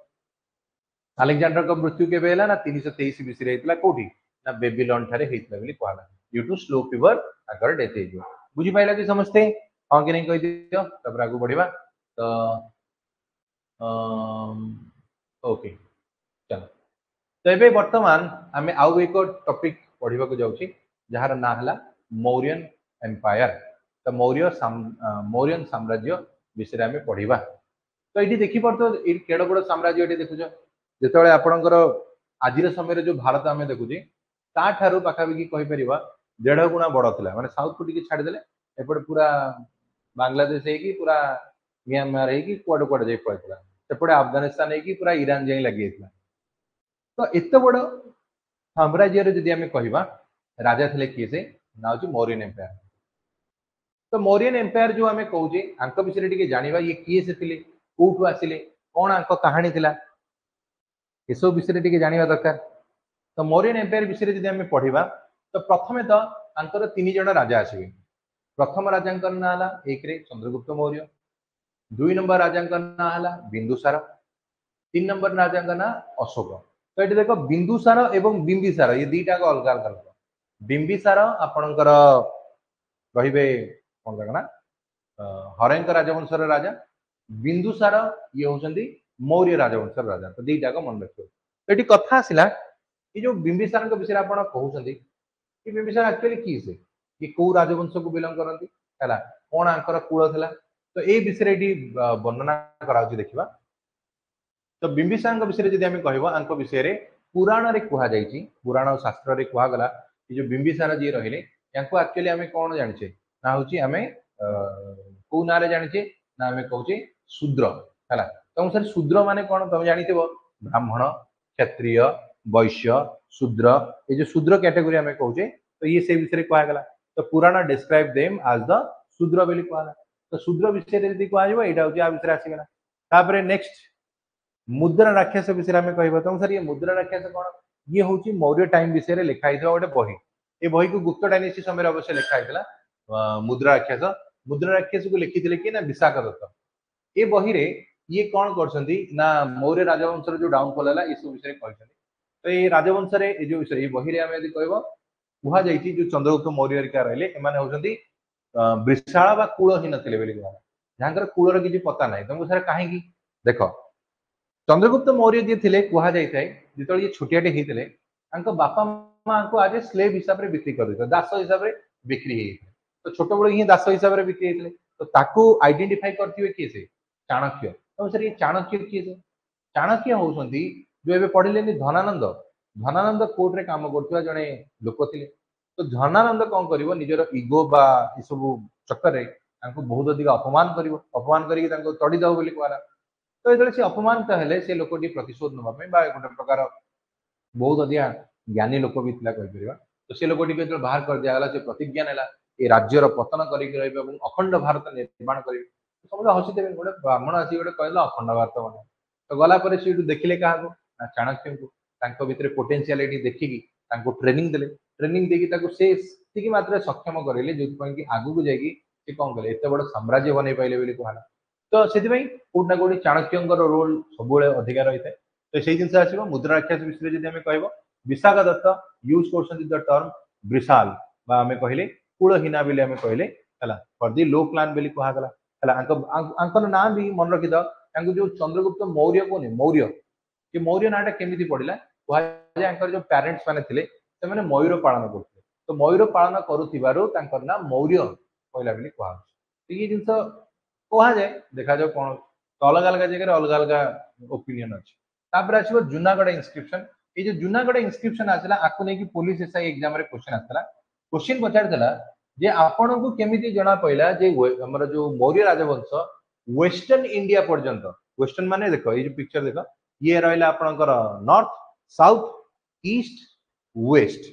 अलेक्जेंडर को मृत्यु के बेला ना 323 बीसी रे हेतला कोठी ना बेबीलोन थारे हेतला बोली कहला ड्यू टू स्लो फीवर अगर डेथ हे जो बुझी पाइला कि समझते हां कि नहीं कहि दियो तब आगु बढ़िबा तो ओके चलो तो एबे वर्तमान हमें आउ एक टॉपिक पढ़िबा को जाउची जहार ना हला मौर्यन एम्पायर तो मौर्यन साम्राज्य विषय हमें पढ़िबा तो ये देखि पड़तो ए केड बड़ साम्राज्य एटी देखुछ जेतेबेले आपणकर आजिर समय जो भारत आम देखुचे ताठारू पाखापाखि कहीपर 1.5 गुणा बड़ था मैंने साउथ को छाड़देले एपटे पूरा बांग्लादेश है पूरा म्यांमार है कुआडे कुआडे जाई पड़ता सेपटे अफगानिस्तान है पूरा ईरान जाई लगी तो एत बड़ साम्राज्य जदि आम कह राजा थे किए से ना हूँ मौर्यन एम्पायर तो मौर्यन एम्पायर जो आम कहे आंक विषय जाना ये किए से कौटू आसिले कौन आंक कहानी थिला ये सब विषय जाना दरकार तो मौर्यन एम्पायर विषय जब आम पढ़ा तो प्रथमे तो आंकर 3 जन राजा आसवे प्रथम राजा ना है एक चंद्रगुप्त मौर्य 2 नंबर राजा ना है बिंदुसार 3 नंबर राजा ना अशोक तो ये देख बिंदुसार एवं बिंबिसार ये दुईटा अलग अलग लोक बिंबिसार आपणकर रे कौन ना हरेंक राजवंशर राजा बिंदुसार ये होती मौर्य राजवंशर राजा तो दुईटा मन रख तो ये कथा आसला ये जो बिंबिसार विषय आप कहते कि बिंबिसार एक्चुअली किए से ये कौ राजवंश को बिलंग करती है कौन आंकर कूल था तो ये विषय वर्णना देखा तो बिंबिसार विषय जदि आम कह विषय पुराण रे कह जाइए पुराण शास्त्र रे कहगला जो बिंबिसार जी रहिले एक्चुअली आम कौन जाने ना हूँ आम कौ ना जाने ना आम कहे शूद्र है तुम सर शूद्र मान कौन तुम जानी ब्राह्मण क्षत्रिय वैश्य शूद्र ये जो शूद्र कैटेगोरी आम कहे तो ये से विषय कहगला तो पुराण डिस्क्राइब देम आज द शूद्र बोली कहला तो शूद्र विषय यदि कह यहाँ विषय आसगला नेक्स्ट मुद्रा राक्षस विषय आम कह तुम सर ये मुद्रा राक्षस कौन ये हूँ मौर्य टाइम विषय लिखाई गोटे बही ये बही को गुप्त डायनेस्टी समय अवश्य लिखाई मुद्रा राक्षस को लिखी कि ना विशाख दत्त ये बही रे ये कौन कर मौर्य राजवंश जो डाउनफॉल है ये सब विषय कहते तो ये राजवंश जो विषय ये बही आम यदि कह कहुई जो चंद्रगुप्त मौर्य रही एम होती विशाल कूलहीन थे जहाँ कूलर किसी पता ना तुमको सर कहीं देख चंद्रगुप्त मौर्य जी थे कहुए जो ये छोटियाटे होते बापा माँ को आज स्लेव हिसाब से बिक्री कर दास हिसाब से बिक्री तो छोट बड़ ही दास हिसाब से बिक्री होते तो ताकू आइडेंटिफाई करते किए से चाणक्य तो सर ये चाणक्य किए से चाणक्य होती जो एवं पढ़िले धनानंद धनानंद कोर्ट रे काम कर जड़े लोक थे तो धनानंद कौन कर निजर इगो बा सब चक्कर बहुत अधिक अपमान कर अपमान करके तड़ीद बोली कहला तो ये से अपमानित हेले से लोकटी प्रतिशोध नापी गोटे प्रकार बहुत अधिक ज्ञानी लोक भी कहीपर तो से लोकटी जो बाहर कर दिगला से प्रतिज्ञा नेला ये राज्यर पतन कर अखंड भारत निर्माण कर समझ हसी गोटे ब्राह्मण आसी गोटे कहला अखंड भारत बना तो गलापर सी देखिले क्या चाणक्य को भितर पोटेंशियालिटी देखिकी ट्रेनिंग देले ट्रेनिंग देकी से मात्र सक्षम करेले जो आगू को जाकि कौन कले एत बड़ साम्राज्य बन पाइले कहला तो से कौटना कौटी चाणक्य रोल सब अधिक रही है तो से जिन आस मुद्रा राक्षस विषय जब आम कह विशाख दत्त यूज कर टर्म विशाल आम कहले कूलहीना बोली आम कहले फॉर दि लो प्लान बोली कहगला ना भी मन रखी जो चंद्रगुप्त मौर्य कौन मौर्य कि मौर्य नाटा केमी पड़ा कह जो पेरेन्ट्स मैंने मयूर पालन करते तो मयूर पालन करुवर ना मौर्य कहला कह ये जिन कहुए देखा जाओ कौन तो अलग अलग जगह अलग अलग ओपिनियन अच्छे आसो जूनागढ़ इंस्क्रिप्शन ये जो जूनागढ़ इंस्क्रिप्शन आसला आपको नहीं पुलिस एसआई एग्जाम रे क्वेश्चन आसला क्वेश्चन पचार जे आपण को केमिति जना पइला जे हमर जो मौर्य राजवंश वेस्टर्न इंडिया पर्यंत वेस्टर्न माने देखो ये जो पिक्चर देखो ये रहला आपनकर north south east west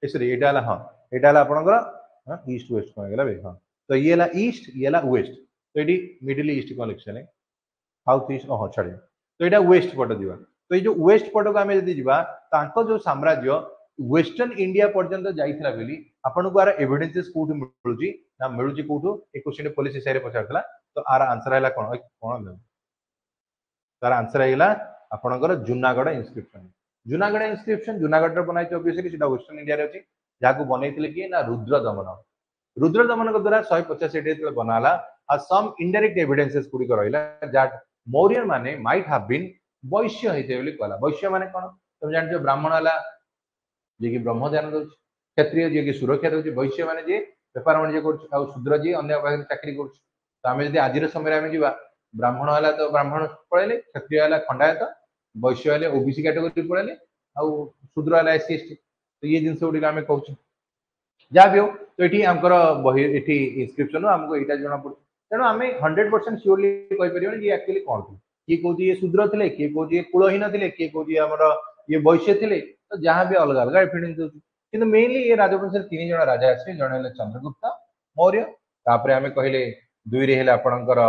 sorry एटा हां एटा आपनकर ईस्ट वेस्ट को गेला बे हां तो ये ला ईस्ट ये ला वेस्ट तो ये मिडिल ईस्ट कौन लिखे साउथ ईस्ट हाँ छाड़ तो यहाँ वेस्ट पट जा तो ये वेस्ट पट को आम जब जावा जो साम्राज्य वेस्टर्न इंडिया पर्यंत जाइला बोली आपन को आर एविडेंसेस कोठु मिलुची ना मिलुची कोठु ए क्वेश्चन पुलिस हिसाब से पचारला तो आर आंसर है कौन कौन तार आंसर है आपनकर जूनागढ़ इंस्क्रिप्शन जूनागढ़ बनाई ऑब्वियसली वेस्टर्न इंडिया रे अछि जाको बनैतिले कि ना रुद्र दमन द्वारा 150 बनाला और सम इनडायरेक्ट एविडेंसेस गुड़िक रहा मौर्य माने माइट हैव बीन वैश्य होते कहला वैश्य माने कौन तुम जान ब्राह्मण है जी कि ब्रह्म ध्यान दे क्षत्रिय जी की सुरक्षा दे वैश्य माने जी बेपार वाणिज्य कर शूद्र जी अन्य पाखे चाकरी कर तो आम जब आज समय आम जा ब्राह्मण है तो ब्राह्मण पढ़ेले क्षत्रिय है खंडायत वैश्य है ओबीसी कैटेगोरी पढ़ेले आउ शूद्र है एससी एसटी तो ये जिन गुड़िक आम कहूँ जहाँ भी हो तो ये आमकर बही ये इनस्क्रिप्शन आमको यहाँ जना पड़े तेणु आम 100% श्योरली कहीपर ये एक्चुअली कौन थे किए कौन ये शूद्र थे किए कौन ये कूलहीन थे किए कौन ये वैश्य थे तो जहाँ भी अलग अलग एविडेंस होती कि मेनली ये राजवंश तीन जन राजा आसे जड़े चंद्रगुप्त मौर्य आम कहले दुई रे आपणकर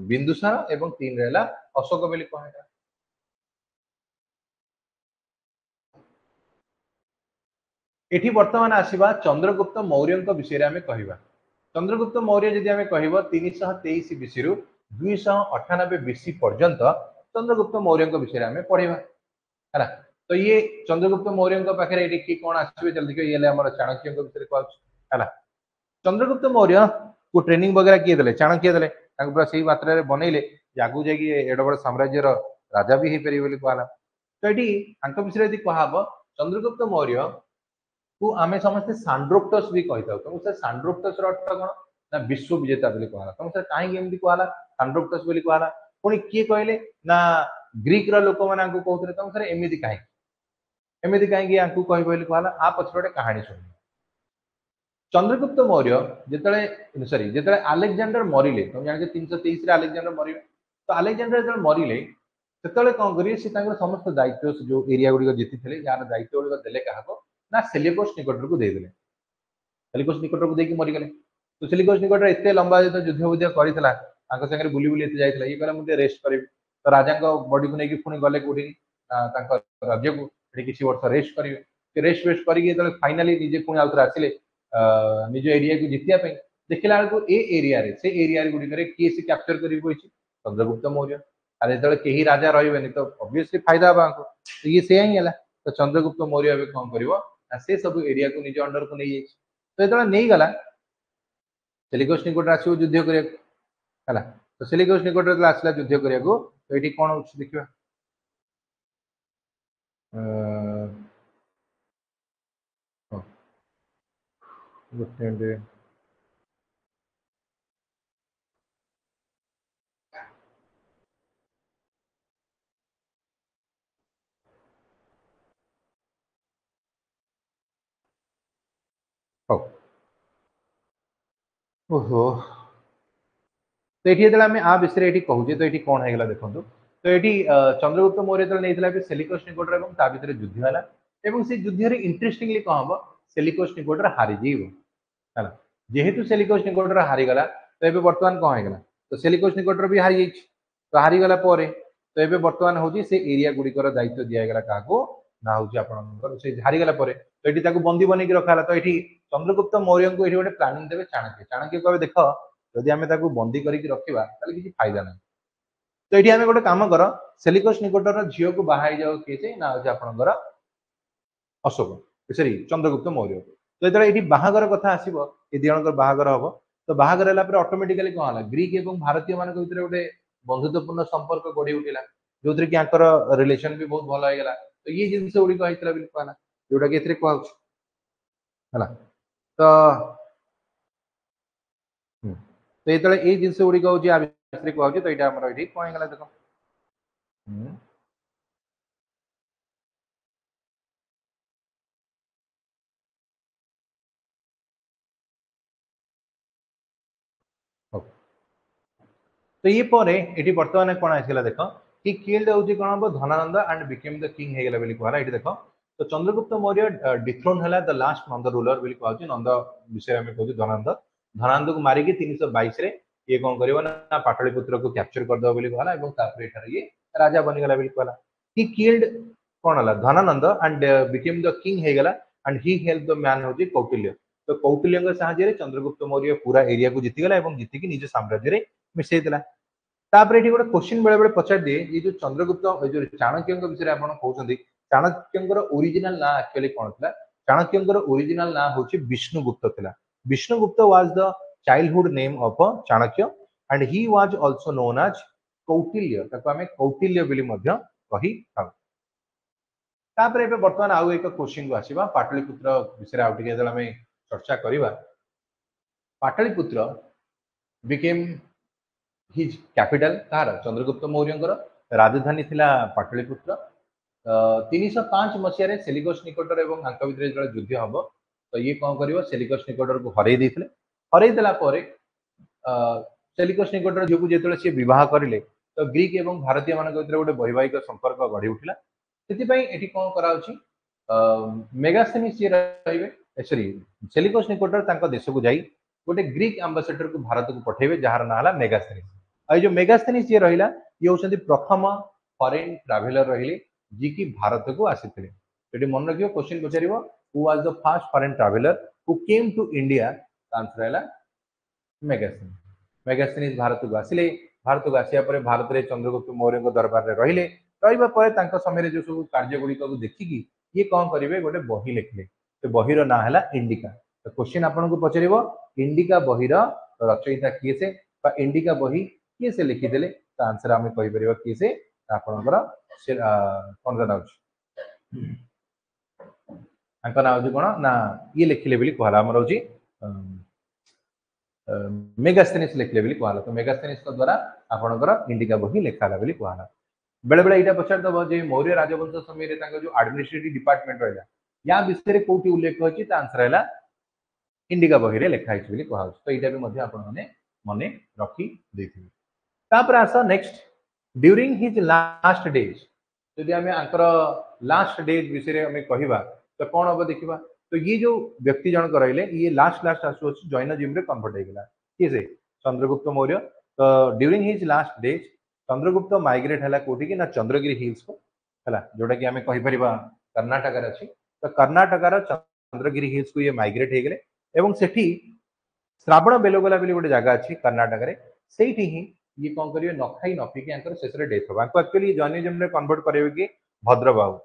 बिंदुसार एवं तीन रहा अशोक बोली कहला एठी वर्तमान आसीबा चंद्रगुप्त मौर्य विषय आम कहवा चंद्रगुप्त मौर्य जदि आम कह 323 बीसी रु 298 बीसी पर्यंत चंद्रगुप्त मौर्य विषय आम पढ़ा है तो ये चंद्रगुप्त मौर्य पाखे ये कौन आसवे चल देखिए ये चाणक्य विषय कहला चंद्रगुप्त मौर्य को ट्रेनिंग वगैरह किए देले चाणक्य देले पूरा सही मात्रा रे बनइले आगू जाकि एड बड़ साम्राज्यर राजा भी हो पारे कहला तो ये विषय यदि कहब चंद्रगुप्त मौर्य को आम समस्ते सांड्रोक्टस भी कही था तुम सर सांड्रोक्टस अर्थ कौन ना विश्व विजेता बोली कहला तुम सर कहीं कहला सांड्रोक्टस बोली कहला पुणी किए कहले ना ग्रीक रो लोक माने आंकु कहउतले तम सर एमिति काहे आंकु कहि बोली कहला आ पछरोटे कहानी सुन चंद्रगुप्त मौर्य जितले सॉरी जितले अलेक्जेंडर मरिले तुम जान 323 रे अलेक्जेंडर मरिले तो अलेक्जेंडर जब मरिले सेतले कोन करिए से तांकर समस्त दायित्व जो एरिया गुडी जीति थिले यार दायित्व गुडी देले काहाको ना सेलिकोस निकटर को दे देले सेलिकोस निकटर को देकी मरि गेले तो सेलिकोस निकटर एते लंबा जे युद्ध बुद्ध करितला तांको संगे बुली बुली एते जाइतला ये कहला मुते रेस्ट करिवि तो राजा को बॉडी को नेकी पुनी गले कोठी तांको राज्य को किसी वर्ष रेस्ट करिवे रेस्ट वेस्ट करिके तले फाइनली निजे पुनी आउतर आसिले निज एरिया को जितिया पे देखला को ए एरिया रे से एरिया रे गुडी करे के से कैप्चर करी कोइछि चंद्रगुप्त मौर्य अरे जब केही राजा रहिबेनी तो ऑब्वियसली फायदा बाको तो ये से ही हला तो चंद्रगुप्त मौर्य अबे कोन करिवो से सब एरिया को निज अंडर को नै तो एतला नै गला सेलिकोस निकट आछो युद्ध करे हला तो सेलिकोस निकट आसला युद्ध करे को तो एठी कोन होछ देखिबा गुड ओहो तो ये आम आ विषय ये कहूचे तो ये कौन है देखो तो ये चंद्रगुप्त मौर्य जो नहीं सेलिकोस निकोटर और ता भीतर युद्ध है से युद्ध इंटरेस्टिंगली कौन हम सेलिकोस निकोटर हारीजी है जेहेतु सेलिकोस निकोटर हारीगला तो ये बर्तमान कौन है तो सेलिकोस निकोटर भी हारी तो हारीगला तो ये बर्तमान हूँ से एरिया गुड़िकर दायित्व दिगला क्या ना हूँ आप हारीगला तो ये बंदी बन रखा तो ये चंद्रगुप्त मौर्य को ये गोटे प्लानिंग देवे चाणक्य चाणक्य को देख जदि आम बंदी करके रखा किसी फायदा ना तो ये आम गोटे कम कर सेलिकोस निकोटर झील को बाहा जाओ किए ना हूँ आपंकर अशोक सरी चंद्रगुप्त मौर्य तो ये बाहागर कथा आसो ये दिजर बाहागर हम तो बाहागर है ऑटोमेटिकली कौन है ग्रीक और भारतीय मान भर गोटे बंधुत्वपूर्ण संपर्क गढ़ी उठला जो थी कि रिलेशन भी बहुत भल होगा तो ये जिन गुड़िक होता कहना जोटा कि कहला तो तो ये जिन गुड़िक हूँ कहूँ तो यहाँ आम ये कौन है देख तो ये ये बर्तमान कौन आसला देख कि किल्ड होची कौन हम Dhanananda and became the king हेगला बोली कहला ये देख तो चंद्रगुप्त मौर्य डिथ्रोन है द लास्ट नंद रूलर बोली कहूँ नंद विषय में कहूँ धनानंद धनानंद को मारिकी 322 रे ये कौन करिवो ना पाटलिपुत्र को कैप्चर कर दो बोली कहला एवं तापर एठार ये राजा बनिगला बोली कहला ही किल्ड कौन हला Dhanananda and became the king हेगला and he help the man होची कौटिल्य तो कौटिल्य साहाय्य चंद्रगुप्त मौर्य पूरा एरिया को जीतीगला एवं जीतिकी निज साम्राज्य रे मिसेइतला तापर ये गोटे क्वेश्चन बेले बेले पचार दिए ये जो चंद्रगुप्त जो चाणक्य विषय आप कहते चाणक्य ओरिजिनल ना एक्चुअली कौन था चाणक्य ओरिजिनल ना हूँ विष्णुगुप्त थिला Vishnugupta was the childhood name of Chanakya and he was also known as Kautilya ताको आमे कौटिल्य बोली मध्य कहि थाउ तापर एबे वर्तमान आउ एक क्वेश्चन को आसीबा पाटलिपुत्र विषय आउ टिके जला में चर्चा करिबा Pataliputra became his capital car Chandragupta Maurya राजधानी थिला पाटलिपुत्र 305 मसीह सेलिकोस निकोटर एवं आंक भितर जो युद्ध हम तो ये कौन कर सेलिकोस निकोटर को हरई देला सेलिकोस निकोटर झील को जो सी बह करें तो ग्रीक एवं भारतीय मान गोटे वैवाहिक संपर्क गढ़ी उठला से कौन कर मेगास्थेनिस जी रे सॉरी सेलिकोस निकोटर देश को जाई गोटे ग्रीक एम्बासेडर को भारत को पठेबे जार ना है मेगास्थेनिस जो मेगास्थेनिस जी रहा ये हूँ प्रथम फॉरेन ट्रैवलर रहिले जी की भारत को आसी तो मन रखियो क्वेश्चन पचार who was the first foreign traveller who came to India answer है मेगास्थेनिस मेगास्थेनिस भारत को आसिले भारत को आसिया पर भारत में चंद्रगुप्त मौर्य दरबार में रहिले रहा समय जो सब कार्य गुड़िक को देखिकी ये कौन करेंगे गोटे बही लिखिले तो बहीर ना है इंडिका तो क्वेश्चन आपको पचार इंडिका बहीर रचयिता किए से इंडिका बही किए से लिखिदे तो आंसर आम कहीपर किए से आपणकर कौन का ना ना हूँ कौन ना ये लिखिले बोली कहला आमर हूँ मेगास्थेनिस लिखिले बोली कहला तो मेगास्थेनिस द्वारा आपणकर इंडिका बही लिखाला बोली कहला बेले बेले यहाँ पचार दब जे मौर्य राजवंश समय जो एडमिनिस्ट्रेटिव डिपार्टमेंट रहा या विषय में कौटी उल्लेख अच्छी आंसर है इंडिका बही में लिखाई कह तो यहाँ भी आपने मन रखी देते आस next during his last days जदि आम आंकर लास्ट डेज विषय में कहवा तो कौन हम देखा तो ये जो व्यक्ति जनक रही ये लास्ट लास्ट आसू जैनजिम रे कन्वर्ट होगा किए से चंद्रगुप्त मौर्य तो during his last days Chandragupta migrate है कौटी कि ना चंद्रगिरी हिल्स को है जोटा कि आम कहीपर कर्णाटक अच्छी तो कर्णाटकार चंद्रगिरी हिल्स को ये माइग्रेट हो गए एवं सेठी श्रावण बेलगोला गोटे जगह अच्छी कर्णाटक से ही ये कौन करेंगे न खाई न पीकी शेष डेथ हम एक्चुअली जैनिज्म कन्वर्ट करेंगे कि भद्रबाहु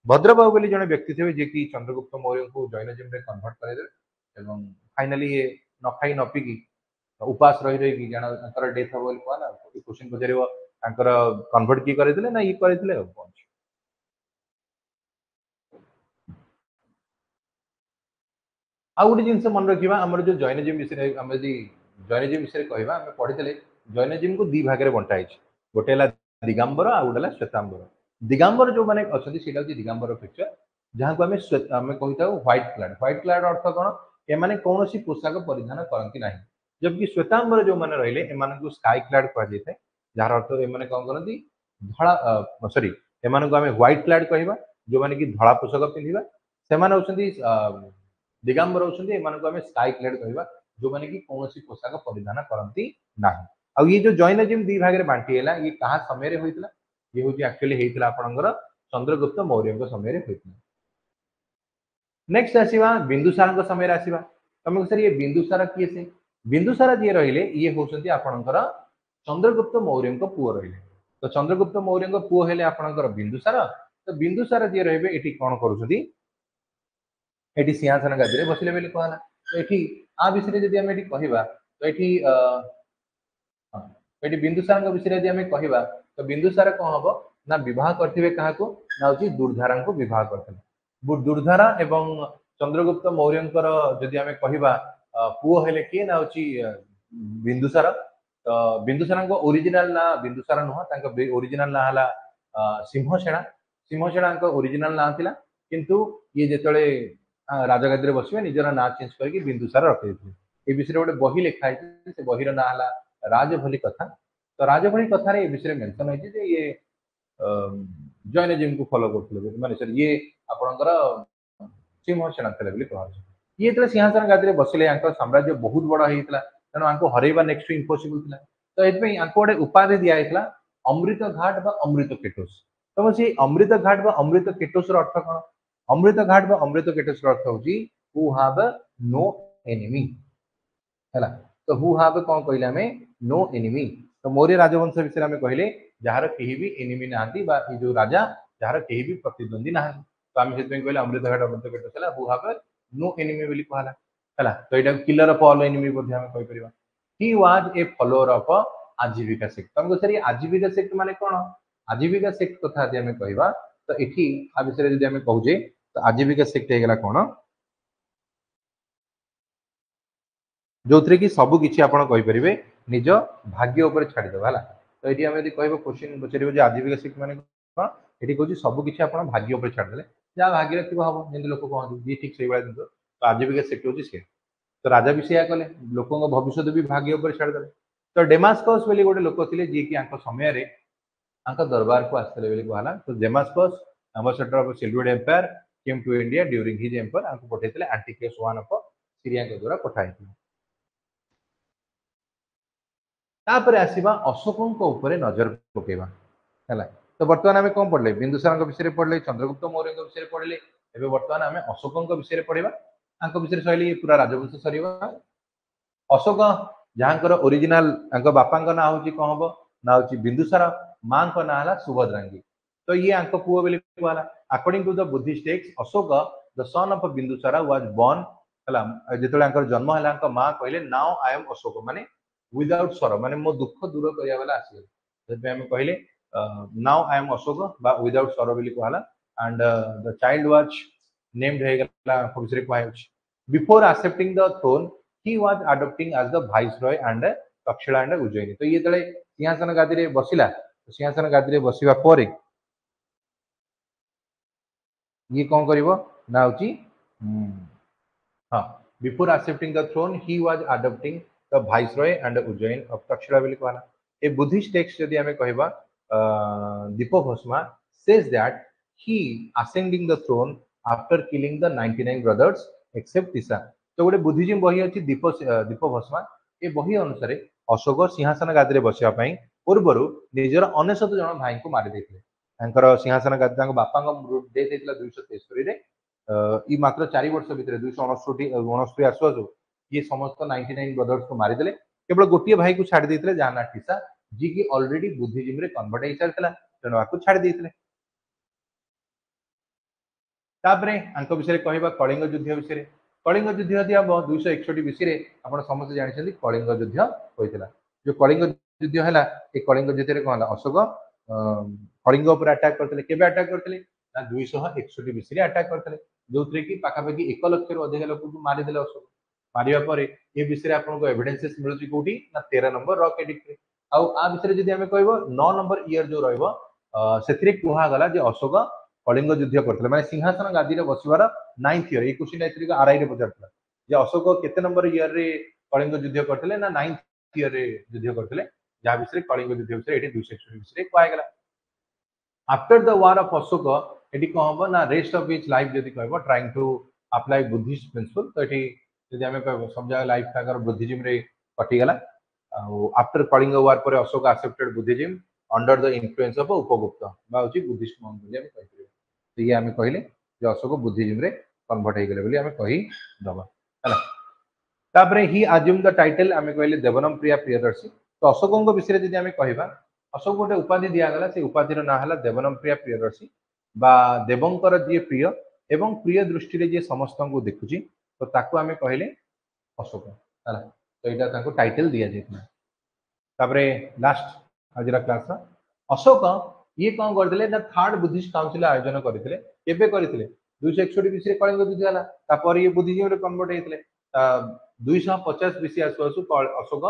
भद्रबाहु बोली जड़े व्यक्ति थे जे कि चंद्रगुप्त मौर्य को जैनिज्म कन्वर्ट करेंगे फाइनाली ये न खाई न पीकी उपास रही रही जन डेथ हम कहना क्वेश्चन पचार कन्वर्ट किए करते ना ये करते आउ गोटे जिन मन रखा आम जो जैनिज्म विषय आम जैनिज्म विषय कहवा आम पढ़ी जैनिज्म को दी भाग में बंटाई गोटे दिगंबर आउ गोटे श्वेतांबर दिगंबर जो मैंने अच्छा दिगंबर पिक्चर जहाँ को आम कही व्हाइट क्लाड अर्थ कौन एमाने कौन पोशाक परिधान करती ना जबकि श्वेतांबर जो मैंने रही M sky clad कहुए jar earth M कौन करती धड़ा सॉरी एम व्हाइट क्लाड कहवा जो मैंने कि धड़ा पोशाक पिंधा से दिगंबर होती एम स्काई क्लाड कहवा जो मैंने कि कौन पोशाक परिधान करती ना आ ये जो जैनिज्म दी भाग में बांटी है ये कहा समय होता ये हूँ एक्चुअली होता आपंकर चंद्रगुप्त मौर्य समय होता नेक्स्ट आसवा बिंदुसार समय आसवा तुमको सर ये बिंदुसार किए से बिंदुसार जी रही ये होती आपणकर चंद्रगुप्त मौर्य पुओ रही तो चंद्रगुप्त मौर्य पुओ हेले आपणकर बिंदुसार तो बिंदुसार जी रही ये कौन करुँच सिंहासन गादी बसले बोली कहला तो ये आ विषय जब आम कहवा तो ये बिंदुसार विषय जब आम कहवा तो बिंदुसार कौन हम ना बह करते क्या ना हूँ दुर्धारा को बह करते दुर्धारा एवं चंद्रगुप्त मौर्य जदि आम कहवा पुओ हेले किए ना हूँ बिंदुसार तो बिंदुसार ओरिजिनल ना बिंदुसार नुह ओरिजिनल ना है सिंहसेना सिंहसेना ओरिजिनल ना था किंतु ये जिते राजगादी बसवे निजर ना चेंज करके बिंदुसार रखी ये विषय गोटे बही लिखाई से बही ना है राजभली कथा तो राजभली कथार ये विषय मेंशन होती ये जैनिज्म को फॉलो करते माने सर ये आपणकर सिंहसेना थे कह ये जो सिंहासन गादी बसले साम्राज्य बहुत बड़ होता तेणु हरइबा नेक्स्ट इम्पॉसिबल था तो ये गोटे उपाधि दिखाई अमृत घाट बा अमृत केटोस तो से अमृत घाट बा अमृत केटोस अर्थ कौन अमृत घाट बा अमृत केटोस अर्थ होची हु हैव नो एनिमी है तो हु हैव कौन कहले आम नो एनिमी तो मौर्य राजवंश विषय में कहले जार कहीं भी एनिमी ना जो राजा जार कहीं भी प्रतिद्वंदी ना तो आम से कहले अमृत घाट अमृत केटोस है हु हैव नो एनिमी बोली कहला है तो यहाँ किलर ऑफ ऑल एनिमी कहीपर he was a follower of Ajivika sect तुमको सर आजीविका सेक्ट माने कौन आजीविका सेक्ट कथा आम कहवा तो ये आ विषय जब आम कहे तो आजीविका सेक्ट होगा कौन जो थे कि सबू किसी आप निज भाग्य उपर छाड़देव है तो ये आम कह क्वेश्चन पचार आजीविका सेक्ट माने कौन ये कहूँ सबू किसी आप भाग्य उपर छाड़दे जहाँ भाग्य थी हम जमी लोक कहते ये ठीक से भाया जिन तो आजीविका सेक्ट हूँ सी तो राजा भी सैया कले लोक भविष्य भी भाग्य उपर छाड़दे तो डेमास्कस बोली गोटे लोक थे जी कि समय दरबार को आसते बोली कहला तो Damascus ambassador of Seleucid empire came to India during his empire आंको पठाइले एंटिकियस वन ऑफ सीरिया के द्वारा पठाई तापर आसीबा अशोकों ऊपर नजर पकेबा है तो बर्तमान आम कौन पढ़ले बिंदुसार विषय पढ़ले चंद्रगुप्त मौर्य विषय पढ़ले एवं बर्तमान आम अशोकों विषय पढ़ा विषय सर पूरा राजवंश सर अशोक जहाँ ओरिजिनल बापा ना हूँ कौन हम ना हूँ बिंदुसार माँ का ना है सुभद्रांगी तो ये पुओ बोली कहला according to the Buddhist text Ashoka the son of Bindusara was born है जो जन्म है माँ कहले नाउ आई एम अशोक माने विदाउट सर माने मो दुख दूर करिया वाला आसीगले आम कहले नाउ आई एम अशोक बा विदाउट सर बोली कहला and the child was named होगला विषय कहूँ before accepting the throne he was adopting as the viceroy and Takshashila and Ujjayini तो ये जो सिंहासन गादी बसिला सिंहासन गादी बसवा पर ये कौन करिवो ना होची हाँ before accepting the throne he was adopting the viceroy and Ujjain of Taxila बोली कहला ए बुद्धिस्ट टेक्स्ट जदि हमें कहबा दीपभस्मा says that he ascending the throne after killing the 99 brothers except Tisa तो गोटे बुद्धिज्म बही अछि दीपभस्मा ए बही अनुसार अशोक सिंहासन गादी बसवा पूर्वर निजर 99 जन भाई को मारी देथिले सिंहासन गादी बापा डेथ होता 273 रे ई मात्र 4 वर्ष भितर 269 आसु आसु ये समस्त 99 ब्रदर्स को मारिदेले केवल गोटे भाई को छाड़ी देथिले जहाँ ना टीसा जी की ऑलरेडी बुद्धिज्म रे कन्वर्ट हो सारथिला तेणु आकु छाड़ी देथिले तापरे आंक विषय कहबा कलिंग युद्ध विषय कलिंग युद्ध यदि हम 261 बीसी रे आपण समस्त जानिछथि कलिंग युद्ध होइतिला जो कलिंग युद्ध हैला ए कलिंग युद्ध रे कहला अशोक कलिंग ऊपर अटैक करथिले केबे अटैक करथिले ना 261 बीसी रे अटैक करथिले जो कि पाखापाखि 1 लाख रु अधिक लोक को मारिदेले अशोक मारिया पर ए विषय आपको एविडेंसेस मिलुची कोठी ना 13 नंबर रॉक एडिक्ट रे आउ आ विषय जदि हमें कहबो 9 नंबर ईयर जो रहबो सेतिरे कुहा गला जे अशोक कलिंग युद्ध करथिले माने सिंहासन गादी रे बसिबार 9th ईयर ए क्वेश्चन एथरिक आरआई रे पचारथिला जे अशोक केते नंबर ईयर रे कलिंग युद्ध करथिले ना 9th ईयर रे युद्ध करथिले जा विषय कलिंग युद्ध विषय एठी 261 विषय कहया गला after the war of Ashoka एटी कौन हम ना रेस्ट ऑफ हिज लाइफ जदि कहबो trying to apply Buddhist principle तो एटी जदि हमें कहबो सब जगह लाइफ ताकर बुद्धिज्म रे कटि गला आफ्टर कलिंग वार पर Ashok accepted Buddhism under the influence of Upagupta बा होची बुद्धिस्ट मंक बोली हम कहथि तो ये हमें कहले जे अशोक बुद्धिज्म रे कन्वर्ट हो गेले बोली हमें कहि दबा हला तापरे ही अज्यूम द टाइटल हमें कहले देवनम प्रिया प्रियदर्शी तो अशोकଙ୍କ विषय जदि हमें कहबा अशोक गोटे उपाधि दिया गला से उपाधि ना हला देवनम प्रिया प्रियदर्शी बा देवंकर जी प्रिय एवं प्रिय दृष्टि रे जे समस्त को देखुची तो ताको हमें कहले अशोक हला तो एटा ताको टाइटल दिया जेतना तापरे लास्ट आजरा क्लास अशोक ये कौन करथिले ना थर्ड बुद्धिस्ट काउंसिल आयोजन करथिले केबे करथिले 261 बीसी रे कलिंग युद्ध हला तापर ये बुद्धिज्म रे कन्वर्ट हेतिले 250 बीसी आसु आसु अशोक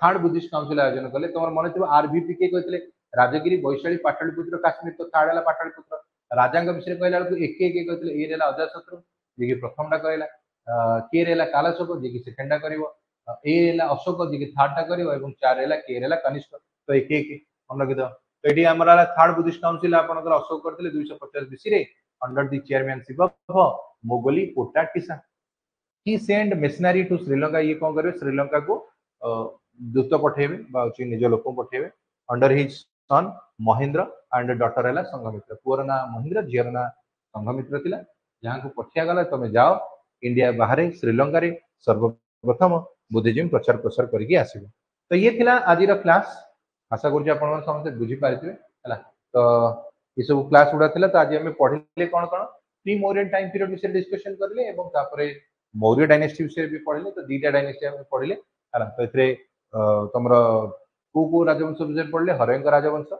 थर्ड बुद्धिस्ट काउंसिल आयोजन कले तुम मन थी आरबीपी के कहते राजगिरी वैशाली पाटलिपुत्र काश्मीर तो थर्ड है पाटलिपुत्र राजा विषय कहला एक कहते ए रहा अजाशत्रु जी प्रथम टा कहला के रहा कालाशोक जी की सेकेंड टा कर ए अशोक जी की थर्ड टा कर 4 के रहा कनिष्ठ तो एक मन रखिद तो ये आम थर्ड बुद्धिस्ट काउंसिल आपंकर अशोक करते 250 बीसी रे under the chairmanship of Moggaliputta Tissa he send missionary to Sri Lanka ये कौन करेंगे श्रीलंका को दूत पठेबे निज लोक पठेबे under his son Mahendra and daughter है संघमित्र पुअर ना महेंद्र झीर ना संघमित्र थिला जहां को पठिया गला तमे जाओ इंडिया बाहर श्रीलंका रे सर्वप्रथम बुद्धिज्म प्रचार प्रसार करके आसीबो तो ये थिला आजिर क्लास आशा करूँ आपण समस्त बुझी पारिथिबे हला तो ये सब क्लास उडा थिला तो आज हम पढिले कोन कोन प्री मौर्यन टाइम पीरियड विषय डिस्कशन करले एवं तापरे मौर्य डायनेस्टी विषय भी पढ़ले तो दीटा डायनेस्टी हम पढ़ले हला तो एथरे तमरो को राजवंश विषय पढ़ले हरयंक राजवंश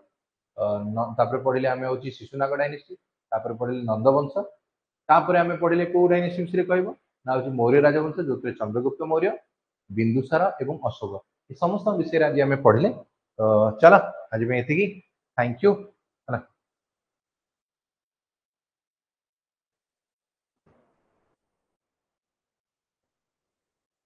तापरे पढ़ले हमें होची शिशुनाग डायनेस्टी तापरे पढ़ले नंदवंश तापरे हमें पढ़ले को डायनेस्टी विषय कहबो ना होची मौर्य राजवंश जोतरे चंद्रगुप्त मौर्य बिंदुसार एवं अशोक ये समस्त विषय आज हमें पढ़ले तो चला आज में एतिकी थैंक यू।